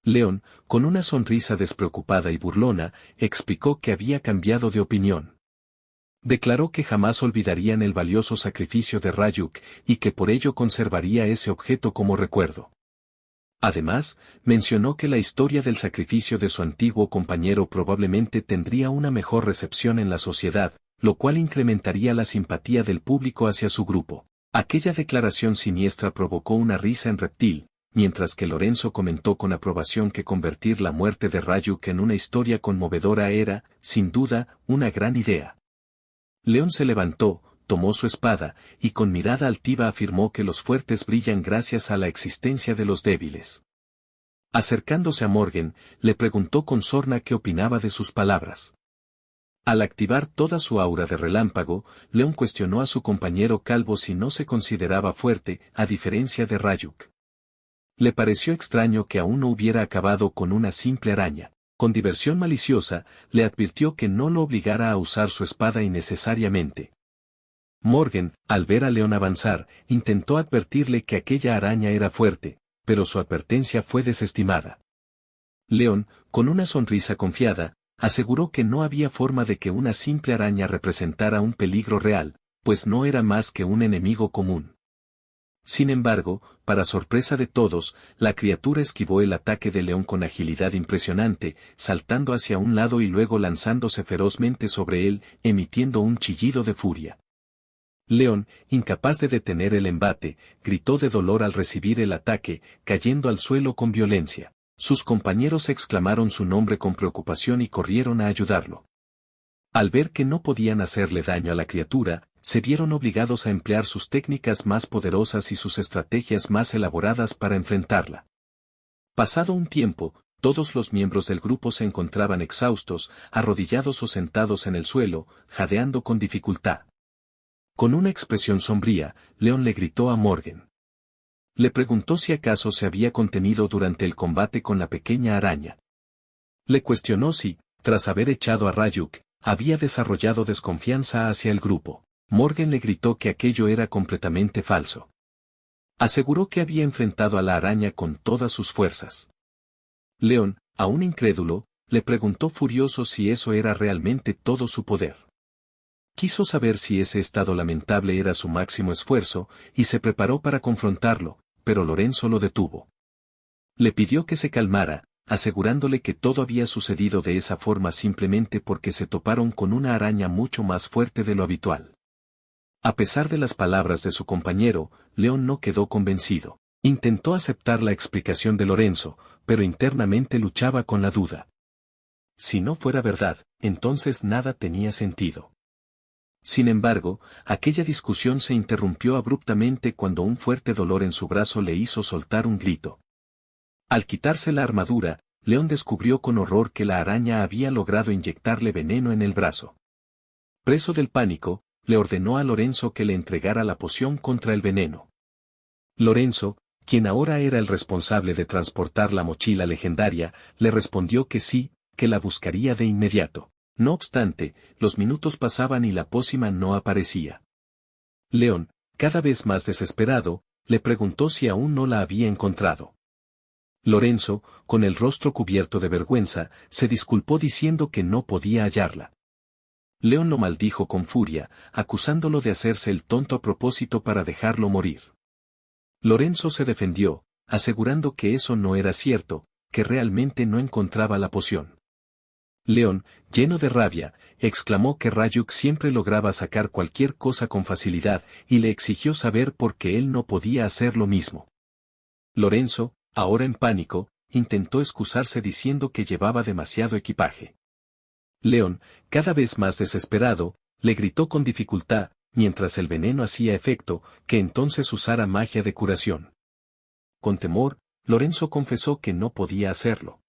León, con una sonrisa despreocupada y burlona, explicó que había cambiado de opinión. Declaró que jamás olvidarían el valioso sacrificio de Ryuk, y que por ello conservaría ese objeto como recuerdo. Además, mencionó que la historia del sacrificio de su antiguo compañero probablemente tendría una mejor recepción en la sociedad, lo cual incrementaría la simpatía del público hacia su grupo. Aquella declaración siniestra provocó una risa en Reptil, mientras que Lorenzo comentó con aprobación que convertir la muerte de Ryuk en una historia conmovedora era, sin duda, una gran idea. León se levantó, tomó su espada, y con mirada altiva afirmó que los fuertes brillan gracias a la existencia de los débiles. Acercándose a Morgan, le preguntó con sorna qué opinaba de sus palabras. Al activar toda su aura de relámpago, León cuestionó a su compañero calvo si no se consideraba fuerte, a diferencia de Ryuk. Le pareció extraño que aún no hubiera acabado con una simple araña. Con diversión maliciosa, le advirtió que no lo obligara a usar su espada innecesariamente. Morgan, al ver a León avanzar, intentó advertirle que aquella araña era fuerte, pero su advertencia fue desestimada. León, con una sonrisa confiada, aseguró que no había forma de que una simple araña representara un peligro real, pues no era más que un enemigo común. Sin embargo, para sorpresa de todos, la criatura esquivó el ataque de León con agilidad impresionante, saltando hacia un lado y luego lanzándose ferozmente sobre él, emitiendo un chillido de furia. León, incapaz de detener el embate, gritó de dolor al recibir el ataque, cayendo al suelo con violencia. Sus compañeros exclamaron su nombre con preocupación y corrieron a ayudarlo. Al ver que no podían hacerle daño a la criatura, se vieron obligados a emplear sus técnicas más poderosas y sus estrategias más elaboradas para enfrentarla. Pasado un tiempo, todos los miembros del grupo se encontraban exhaustos, arrodillados o sentados en el suelo, jadeando con dificultad. Con una expresión sombría, León le gritó a Morgan. Le preguntó si acaso se había contenido durante el combate con la pequeña araña. Le cuestionó si, tras haber echado a Ryuk, había desarrollado desconfianza hacia el grupo. Morgan le gritó que aquello era completamente falso. Aseguró que había enfrentado a la araña con todas sus fuerzas. León, aún incrédulo, le preguntó furioso si eso era realmente todo su poder. Quiso saber si ese estado lamentable era su máximo esfuerzo, y se preparó para confrontarlo, pero Lorenzo lo detuvo. Le pidió que se calmara, asegurándole que todo había sucedido de esa forma simplemente porque se toparon con una araña mucho más fuerte de lo habitual. A pesar de las palabras de su compañero, León no quedó convencido. Intentó aceptar la explicación de Lorenzo, pero internamente luchaba con la duda. Si no fuera verdad, entonces nada tenía sentido. Sin embargo, aquella discusión se interrumpió abruptamente cuando un fuerte dolor en su brazo le hizo soltar un grito. Al quitarse la armadura, León descubrió con horror que la araña había logrado inyectarle veneno en el brazo. Preso del pánico, le ordenó a Lorenzo que le entregara la poción contra el veneno. Lorenzo, quien ahora era el responsable de transportar la mochila legendaria, le respondió que sí, que la buscaría de inmediato. No obstante, los minutos pasaban y la pócima no aparecía. León, cada vez más desesperado, le preguntó si aún no la había encontrado. Lorenzo, con el rostro cubierto de vergüenza, se disculpó diciendo que no podía hallarla. León lo maldijo con furia, acusándolo de hacerse el tonto a propósito para dejarlo morir. Lorenzo se defendió, asegurando que eso no era cierto, que realmente no encontraba la poción. León, lleno de rabia, exclamó que Ryuk siempre lograba sacar cualquier cosa con facilidad y le exigió saber por qué él no podía hacer lo mismo. Lorenzo, ahora en pánico, intentó excusarse diciendo que llevaba demasiado equipaje. León, cada vez más desesperado, le gritó con dificultad, mientras el veneno hacía efecto, que entonces usara magia de curación. Con temor, Lorenzo confesó que no podía hacerlo.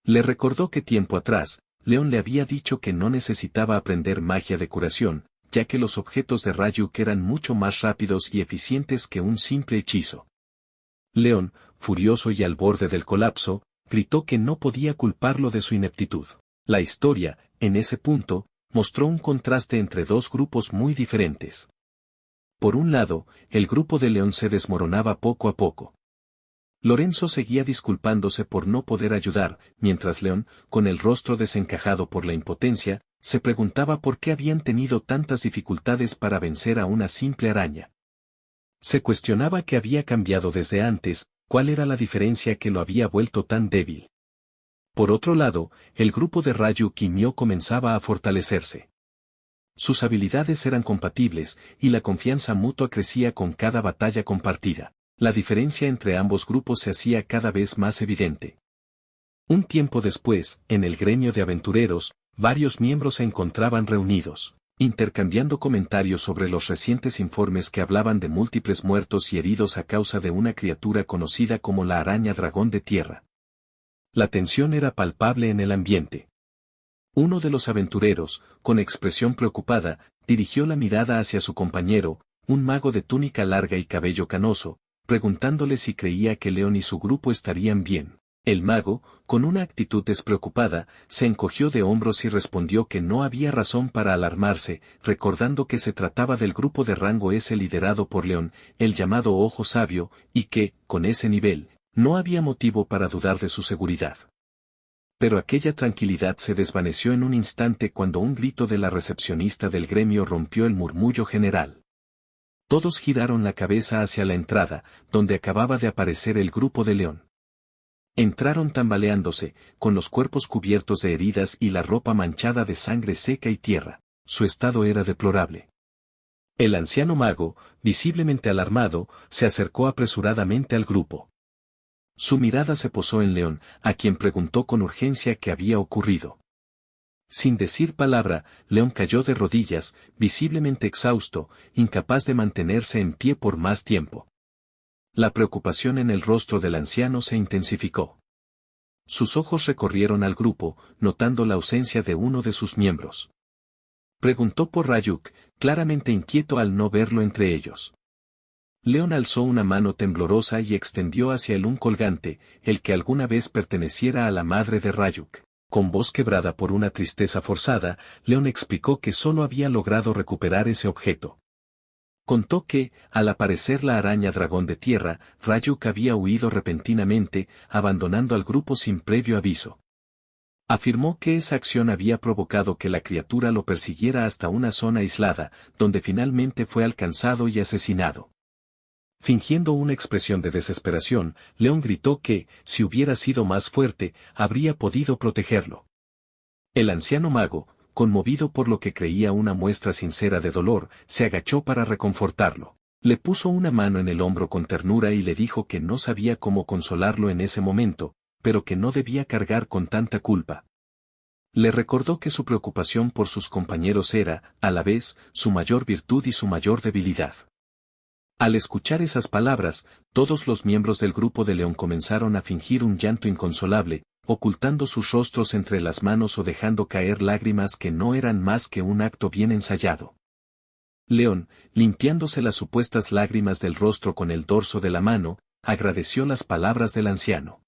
Le recordó que tiempo atrás, León le había dicho que no necesitaba aprender magia de curación, ya que los objetos de Ryuk eran mucho más rápidos y eficientes que un simple hechizo. León, furioso y al borde del colapso, gritó que no podía culparlo de su ineptitud. La historia, en ese punto, mostró un contraste entre dos grupos muy diferentes. Por un lado, el grupo de León se desmoronaba poco a poco. Lorenzo seguía disculpándose por no poder ayudar, mientras León, con el rostro desencajado por la impotencia, se preguntaba por qué habían tenido tantas dificultades para vencer a una simple araña. Se cuestionaba qué había cambiado desde antes, cuál era la diferencia que lo había vuelto tan débil. Por otro lado, el grupo de Ryuk y Mio comenzaba a fortalecerse. Sus habilidades eran compatibles, y la confianza mutua crecía con cada batalla compartida. La diferencia entre ambos grupos se hacía cada vez más evidente. Un tiempo después, en el gremio de aventureros, varios miembros se encontraban reunidos, intercambiando comentarios sobre los recientes informes que hablaban de múltiples muertos y heridos a causa de una criatura conocida como la araña dragón de tierra. La tensión era palpable en el ambiente. Uno de los aventureros, con expresión preocupada, dirigió la mirada hacia su compañero, un mago de túnica larga y cabello canoso, preguntándole si creía que León y su grupo estarían bien. El mago, con una actitud despreocupada, se encogió de hombros y respondió que no había razón para alarmarse, recordando que se trataba del grupo de rango S liderado por León, el llamado Ojo Sabio, y que, con ese nivel, No había motivo para dudar de su seguridad. Pero aquella tranquilidad se desvaneció en un instante cuando un grito de la recepcionista del gremio rompió el murmullo general. Todos giraron la cabeza hacia la entrada, donde acababa de aparecer el grupo de León. Entraron tambaleándose, con los cuerpos cubiertos de heridas y la ropa manchada de sangre seca y tierra. Su estado era deplorable. El anciano mago, visiblemente alarmado, se acercó apresuradamente al grupo. Su mirada se posó en León, a quien preguntó con urgencia qué había ocurrido. Sin decir palabra, León cayó de rodillas, visiblemente exhausto, incapaz de mantenerse en pie por más tiempo. La preocupación en el rostro del anciano se intensificó. Sus ojos recorrieron al grupo, notando la ausencia de uno de sus miembros. Preguntó por Ryuk, claramente inquieto al no verlo entre ellos. León alzó una mano temblorosa y extendió hacia él un colgante, el que alguna vez perteneciera a la madre de Ryuk. Con voz quebrada por una tristeza forzada, León explicó que solo había logrado recuperar ese objeto. Contó que, al aparecer la araña dragón de tierra, Ryuk había huido repentinamente, abandonando al grupo sin previo aviso. Afirmó que esa acción había provocado que la criatura lo persiguiera hasta una zona aislada, donde finalmente fue alcanzado y asesinado. Fingiendo una expresión de desesperación, León gritó que, si hubiera sido más fuerte, habría podido protegerlo. El anciano mago, conmovido por lo que creía una muestra sincera de dolor, se agachó para reconfortarlo. Le puso una mano en el hombro con ternura y le dijo que no sabía cómo consolarlo en ese momento, pero que no debía cargar con tanta culpa. Le recordó que su preocupación por sus compañeros era, a la vez, su mayor virtud y su mayor debilidad. Al escuchar esas palabras, todos los miembros del grupo de León comenzaron a fingir un llanto inconsolable, ocultando sus rostros entre las manos o dejando caer lágrimas que no eran más que un acto bien ensayado. León, limpiándose las supuestas lágrimas del rostro con el dorso de la mano, agradeció las palabras del anciano.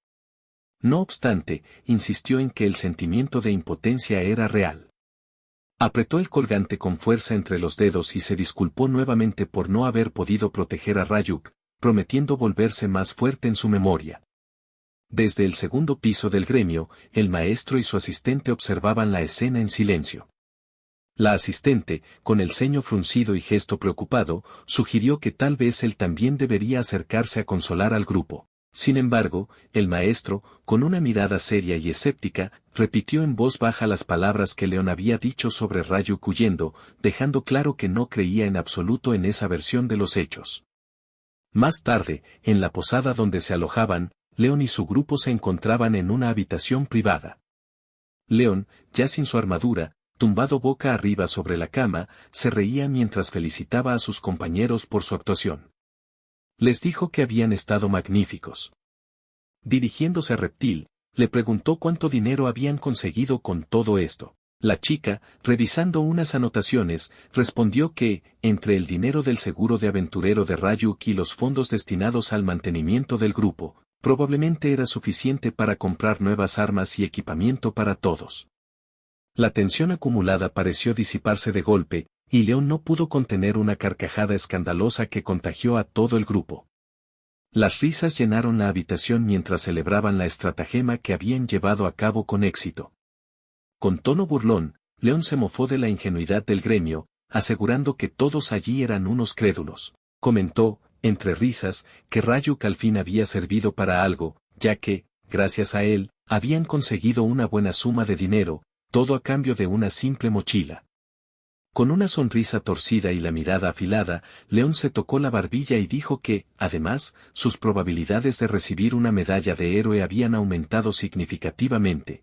No obstante, insistió en que el sentimiento de impotencia era real. Apretó el colgante con fuerza entre los dedos y se disculpó nuevamente por no haber podido proteger a Ryuk, prometiendo volverse más fuerte en su memoria. Desde el segundo piso del gremio, el maestro y su asistente observaban la escena en silencio. La asistente, con el ceño fruncido y gesto preocupado, sugirió que tal vez él también debería acercarse a consolar al grupo. Sin embargo, el maestro, con una mirada seria y escéptica, repitió en voz baja las palabras que León había dicho sobre Ryuk huyendo, dejando claro que no creía en absoluto en esa versión de los hechos. Más tarde, en la posada donde se alojaban, León y su grupo se encontraban en una habitación privada. León, ya sin su armadura, tumbado boca arriba sobre la cama, se reía mientras felicitaba a sus compañeros por su actuación. Les dijo que habían estado magníficos. Dirigiéndose a Reptil, le preguntó cuánto dinero habían conseguido con todo esto. La chica, revisando unas anotaciones, respondió que, entre el dinero del seguro de aventurero de Ryuk y los fondos destinados al mantenimiento del grupo, probablemente era suficiente para comprar nuevas armas y equipamiento para todos. La tensión acumulada pareció disiparse de golpe, y León no pudo contener una carcajada escandalosa que contagió a todo el grupo. Las risas llenaron la habitación mientras celebraban la estratagema que habían llevado a cabo con éxito. Con tono burlón, León se mofó de la ingenuidad del gremio, asegurando que todos allí eran unos crédulos. Comentó, entre risas, que Ryuk al fin había servido para algo, ya que, gracias a él, habían conseguido una buena suma de dinero, todo a cambio de una simple mochila. Con una sonrisa torcida y la mirada afilada, León se tocó la barbilla y dijo que, además, sus probabilidades de recibir una medalla de héroe habían aumentado significativamente.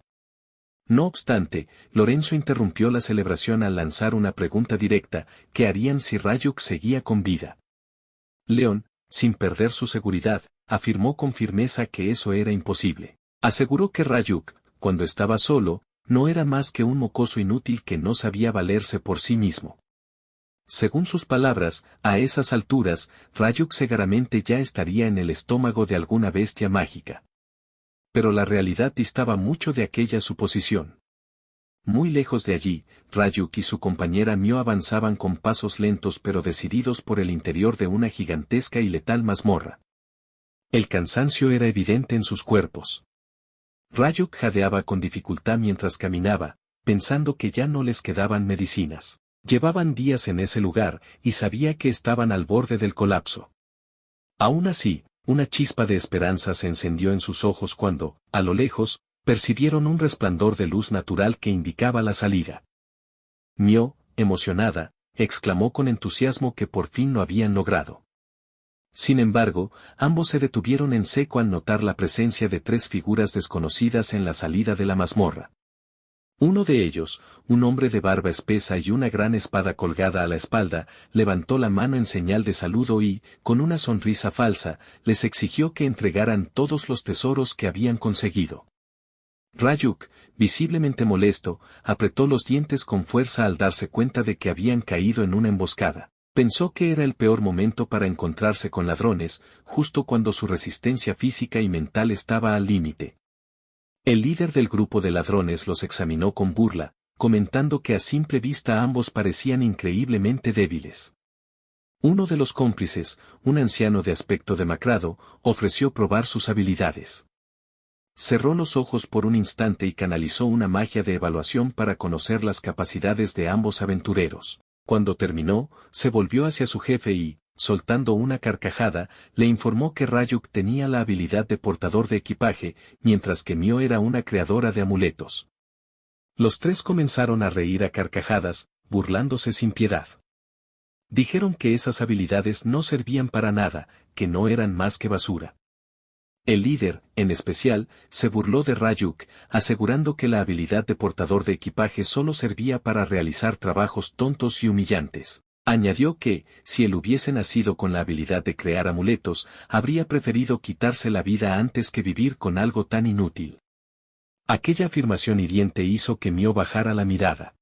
No obstante, Lorenzo interrumpió la celebración al lanzar una pregunta directa: ¿qué harían si Ryuk seguía con vida? León, sin perder su seguridad, afirmó con firmeza que eso era imposible. Aseguró que Ryuk, cuando estaba solo, no era más que un mocoso inútil que no sabía valerse por sí mismo. Según sus palabras, a esas alturas, Ryuk seguramente ya estaría en el estómago de alguna bestia mágica. Pero la realidad distaba mucho de aquella suposición. Muy lejos de allí, Ryuk y su compañera Mio avanzaban con pasos lentos pero decididos por el interior de una gigantesca y letal mazmorra. El cansancio era evidente en sus cuerpos. Ryuk jadeaba con dificultad mientras caminaba, pensando que ya no les quedaban medicinas. Llevaban días en ese lugar y sabía que estaban al borde del colapso. Aún así, una chispa de esperanza se encendió en sus ojos cuando, a lo lejos, percibieron un resplandor de luz natural que indicaba la salida. Mio, emocionada, exclamó con entusiasmo que por fin lo habían logrado. Sin embargo, ambos se detuvieron en seco al notar la presencia de tres figuras desconocidas en la salida de la mazmorra. Uno de ellos, un hombre de barba espesa y una gran espada colgada a la espalda, levantó la mano en señal de saludo y, con una sonrisa falsa, les exigió que entregaran todos los tesoros que habían conseguido. Ryuk, visiblemente molesto, apretó los dientes con fuerza al darse cuenta de que habían caído en una emboscada. Pensó que era el peor momento para encontrarse con ladrones, justo cuando su resistencia física y mental estaba al límite. El líder del grupo de ladrones los examinó con burla, comentando que a simple vista ambos parecían increíblemente débiles. Uno de los cómplices, un anciano de aspecto demacrado, ofreció probar sus habilidades. Cerró los ojos por un instante y canalizó una magia de evaluación para conocer las capacidades de ambos aventureros. Cuando terminó, se volvió hacia su jefe y, soltando una carcajada, le informó que Ryuk tenía la habilidad de portador de equipaje, mientras que Mio era una creadora de amuletos. Los tres comenzaron a reír a carcajadas, burlándose sin piedad. Dijeron que esas habilidades no servían para nada, que no eran más que basura. El líder, en especial, se burló de Ryuk, asegurando que la habilidad de portador de equipaje solo servía para realizar trabajos tontos y humillantes. Añadió que, si él hubiese nacido con la habilidad de crear amuletos, habría preferido quitarse la vida antes que vivir con algo tan inútil. Aquella afirmación hiriente hizo que Mio bajara la mirada.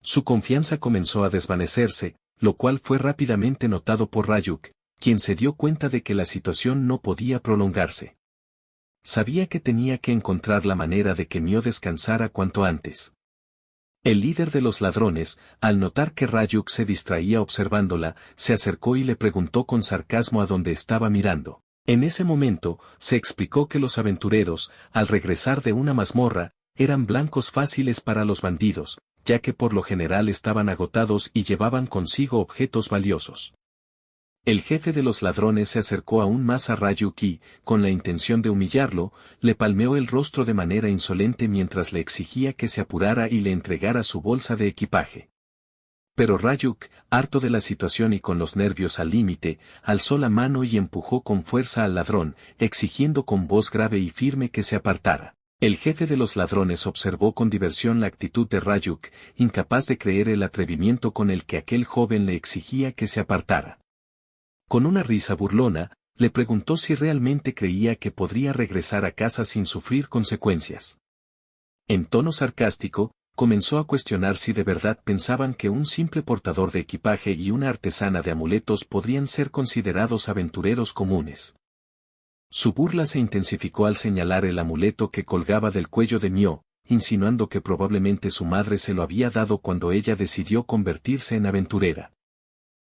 Su confianza comenzó a desvanecerse, lo cual fue rápidamente notado por Ryuk, quien se dio cuenta de que la situación no podía prolongarse. Sabía que tenía que encontrar la manera de que Mio descansara cuanto antes. El líder de los ladrones, al notar que Ryuk se distraía observándola, se acercó y le preguntó con sarcasmo a dónde estaba mirando. En ese momento, se explicó que los aventureros, al regresar de una mazmorra, eran blancos fáciles para los bandidos, ya que por lo general estaban agotados y llevaban consigo objetos valiosos. El jefe de los ladrones se acercó aún más a Ryuk y, con la intención de humillarlo, le palmeó el rostro de manera insolente mientras le exigía que se apurara y le entregara su bolsa de equipaje. Pero Ryuk, harto de la situación y con los nervios al límite, alzó la mano y empujó con fuerza al ladrón, exigiendo con voz grave y firme que se apartara. El jefe de los ladrones observó con diversión la actitud de Ryuk, incapaz de creer el atrevimiento con el que aquel joven le exigía que se apartara. Con una risa burlona, le preguntó si realmente creía que podría regresar a casa sin sufrir consecuencias. En tono sarcástico, comenzó a cuestionar si de verdad pensaban que un simple portador de equipaje y una artesana de amuletos podrían ser considerados aventureros comunes. Su burla se intensificó al señalar el amuleto que colgaba del cuello de Mio, insinuando que probablemente su madre se lo había dado cuando ella decidió convertirse en aventurera.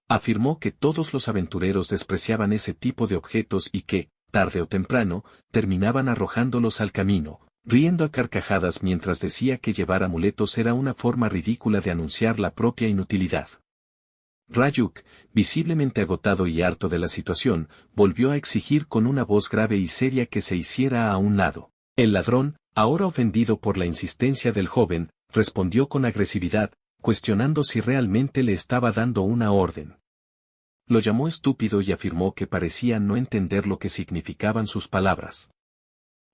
Afirmó que todos los aventureros despreciaban ese tipo de objetos y que, tarde o temprano, terminaban arrojándolos al camino, riendo a carcajadas mientras decía que llevar amuletos era una forma ridícula de anunciar la propia inutilidad. Ryuk, visiblemente agotado y harto de la situación, volvió a exigir con una voz grave y seria que se hiciera a un lado. El ladrón, ahora ofendido por la insistencia del joven, respondió con agresividad, cuestionando si realmente le estaba dando una orden. Lo llamó estúpido y afirmó que parecía no entender lo que significaban sus palabras.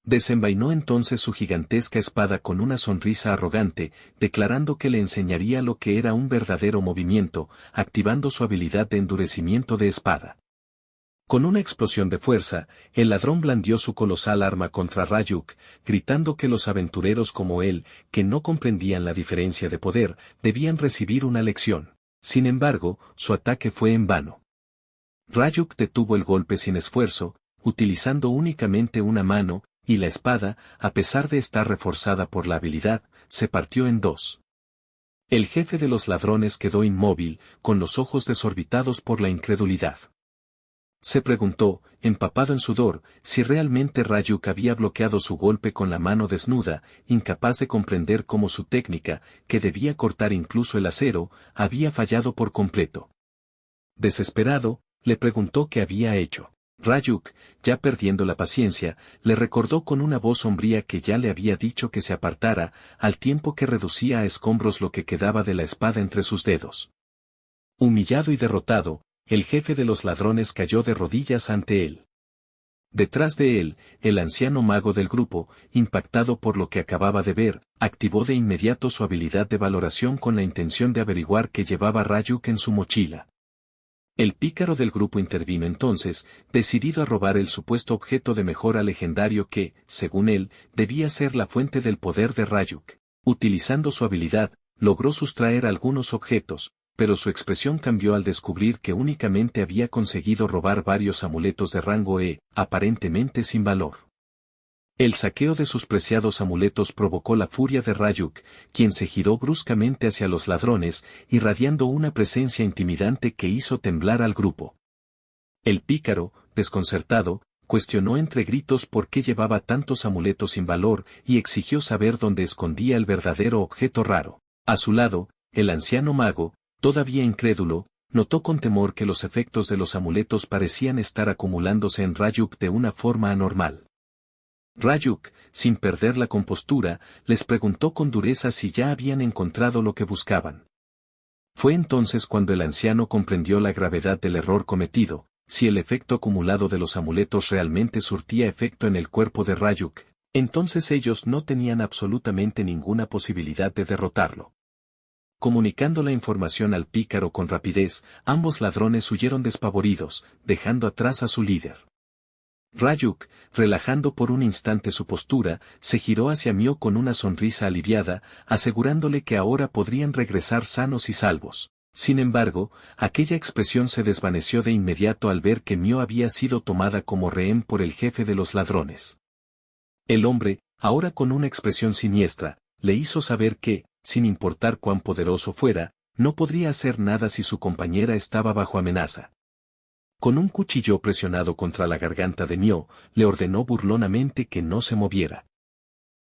Desenvainó entonces su gigantesca espada con una sonrisa arrogante, declarando que le enseñaría lo que era un verdadero movimiento, activando su habilidad de endurecimiento de espada. Con una explosión de fuerza, el ladrón blandió su colosal arma contra Ryuk, gritando que los aventureros como él, que no comprendían la diferencia de poder, debían recibir una lección. Sin embargo, su ataque fue en vano. Ryuk detuvo el golpe sin esfuerzo, utilizando únicamente una mano, y la espada, a pesar de estar reforzada por la habilidad, se partió en dos. El jefe de los ladrones quedó inmóvil, con los ojos desorbitados por la incredulidad. Se preguntó, empapado en sudor, si realmente Ryuk había bloqueado su golpe con la mano desnuda, incapaz de comprender cómo su técnica, que debía cortar incluso el acero, había fallado por completo. Desesperado, le preguntó qué había hecho. Ryuk, ya perdiendo la paciencia, le recordó con una voz sombría que ya le había dicho que se apartara, al tiempo que reducía a escombros lo que quedaba de la espada entre sus dedos. Humillado y derrotado, el jefe de los ladrones cayó de rodillas ante él. Detrás de él, el anciano mago del grupo, impactado por lo que acababa de ver, activó de inmediato su habilidad de valoración con la intención de averiguar qué llevaba Ryuk en su mochila. El pícaro del grupo intervino entonces, decidido a robar el supuesto objeto de mejora legendario que, según él, debía ser la fuente del poder de Ryuk. Utilizando su habilidad, logró sustraer algunos objetos, pero su expresión cambió al descubrir que únicamente había conseguido robar varios amuletos de rango E, aparentemente sin valor. El saqueo de sus preciados amuletos provocó la furia de Ryuk, quien se giró bruscamente hacia los ladrones, irradiando una presencia intimidante que hizo temblar al grupo. El pícaro, desconcertado, cuestionó entre gritos por qué llevaba tantos amuletos sin valor y exigió saber dónde escondía el verdadero objeto raro. A su lado, el anciano mago, todavía incrédulo, notó con temor que los efectos de los amuletos parecían estar acumulándose en Ryuk de una forma anormal. Ryuk, sin perder la compostura, les preguntó con dureza si ya habían encontrado lo que buscaban. Fue entonces cuando el anciano comprendió la gravedad del error cometido, si el efecto acumulado de los amuletos realmente surtía efecto en el cuerpo de Ryuk, entonces ellos no tenían absolutamente ninguna posibilidad de derrotarlo. Comunicando la información al pícaro con rapidez, ambos ladrones huyeron despavoridos, dejando atrás a su líder. Ryuk, relajando por un instante su postura, se giró hacia Mio con una sonrisa aliviada, asegurándole que ahora podrían regresar sanos y salvos. Sin embargo, aquella expresión se desvaneció de inmediato al ver que Mio había sido tomada como rehén por el jefe de los ladrones. El hombre, ahora con una expresión siniestra, le hizo saber que, sin importar cuán poderoso fuera, no podría hacer nada si su compañera estaba bajo amenaza. Con un cuchillo presionado contra la garganta de Mio, le ordenó burlonamente que no se moviera.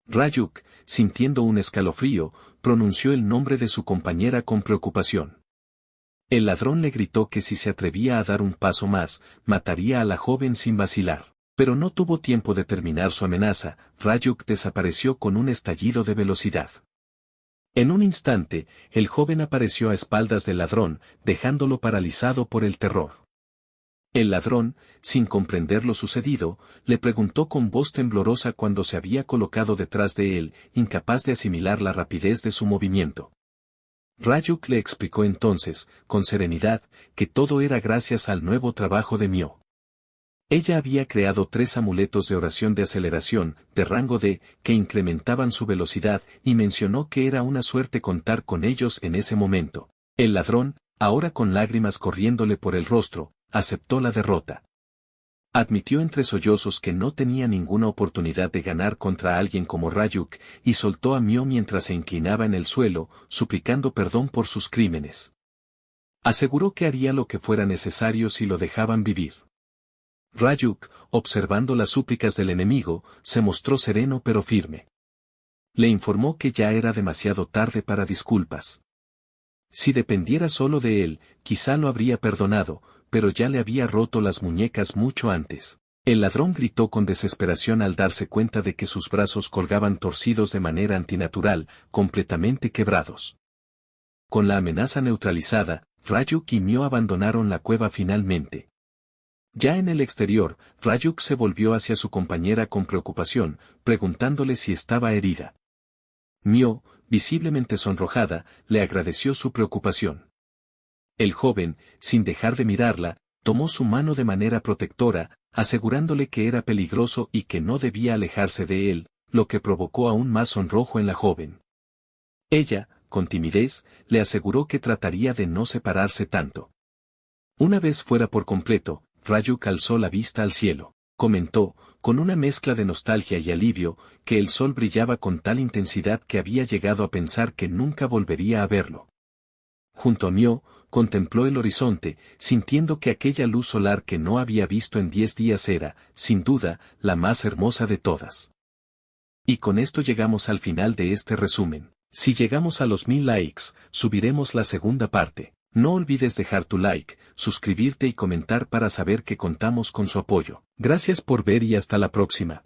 Ryuk, sintiendo un escalofrío, pronunció el nombre de su compañera con preocupación. El ladrón le gritó que si se atrevía a dar un paso más, mataría a la joven sin vacilar. Pero no tuvo tiempo de terminar su amenaza, Ryuk desapareció con un estallido de velocidad. En un instante, el joven apareció a espaldas del ladrón, dejándolo paralizado por el terror. El ladrón, sin comprender lo sucedido, le preguntó con voz temblorosa cuando se había colocado detrás de él, incapaz de asimilar la rapidez de su movimiento. Ryuk le explicó entonces, con serenidad, que todo era gracias al nuevo trabajo de Mio. Ella había creado 3 amuletos de oración de aceleración, de rango D, que incrementaban su velocidad, y mencionó que era una suerte contar con ellos en ese momento. El ladrón, ahora con lágrimas corriéndole por el rostro, aceptó la derrota. Admitió entre sollozos que no tenía ninguna oportunidad de ganar contra alguien como Ryuk, y soltó a Mio mientras se inclinaba en el suelo, suplicando perdón por sus crímenes. Aseguró que haría lo que fuera necesario si lo dejaban vivir. Ryuk, observando las súplicas del enemigo, se mostró sereno pero firme. Le informó que ya era demasiado tarde para disculpas. Si dependiera solo de él, quizá lo habría perdonado, pero ya le había roto las muñecas mucho antes. El ladrón gritó con desesperación al darse cuenta de que sus brazos colgaban torcidos de manera antinatural, completamente quebrados. Con la amenaza neutralizada, Ryuk y Mio abandonaron la cueva finalmente. Ya en el exterior, Ryuk se volvió hacia su compañera con preocupación, preguntándole si estaba herida. Mio, visiblemente sonrojada, le agradeció su preocupación. El joven, sin dejar de mirarla, tomó su mano de manera protectora, asegurándole que era peligroso y que no debía alejarse de él, lo que provocó aún más sonrojo en la joven. Ella, con timidez, le aseguró que trataría de no separarse tanto. Una vez fuera por completo, Ryuk alzó la vista al cielo. Comentó, con una mezcla de nostalgia y alivio, que el sol brillaba con tal intensidad que había llegado a pensar que nunca volvería a verlo. Junto a Mio, contempló el horizonte, sintiendo que aquella luz solar que no había visto en 10 días era, sin duda, la más hermosa de todas. Y con esto llegamos al final de este resumen. Si llegamos a los 1000 likes, subiremos la segunda parte. No olvides dejar tu like, suscribirte y comentar para saber que contamos con su apoyo. Gracias por ver y hasta la próxima.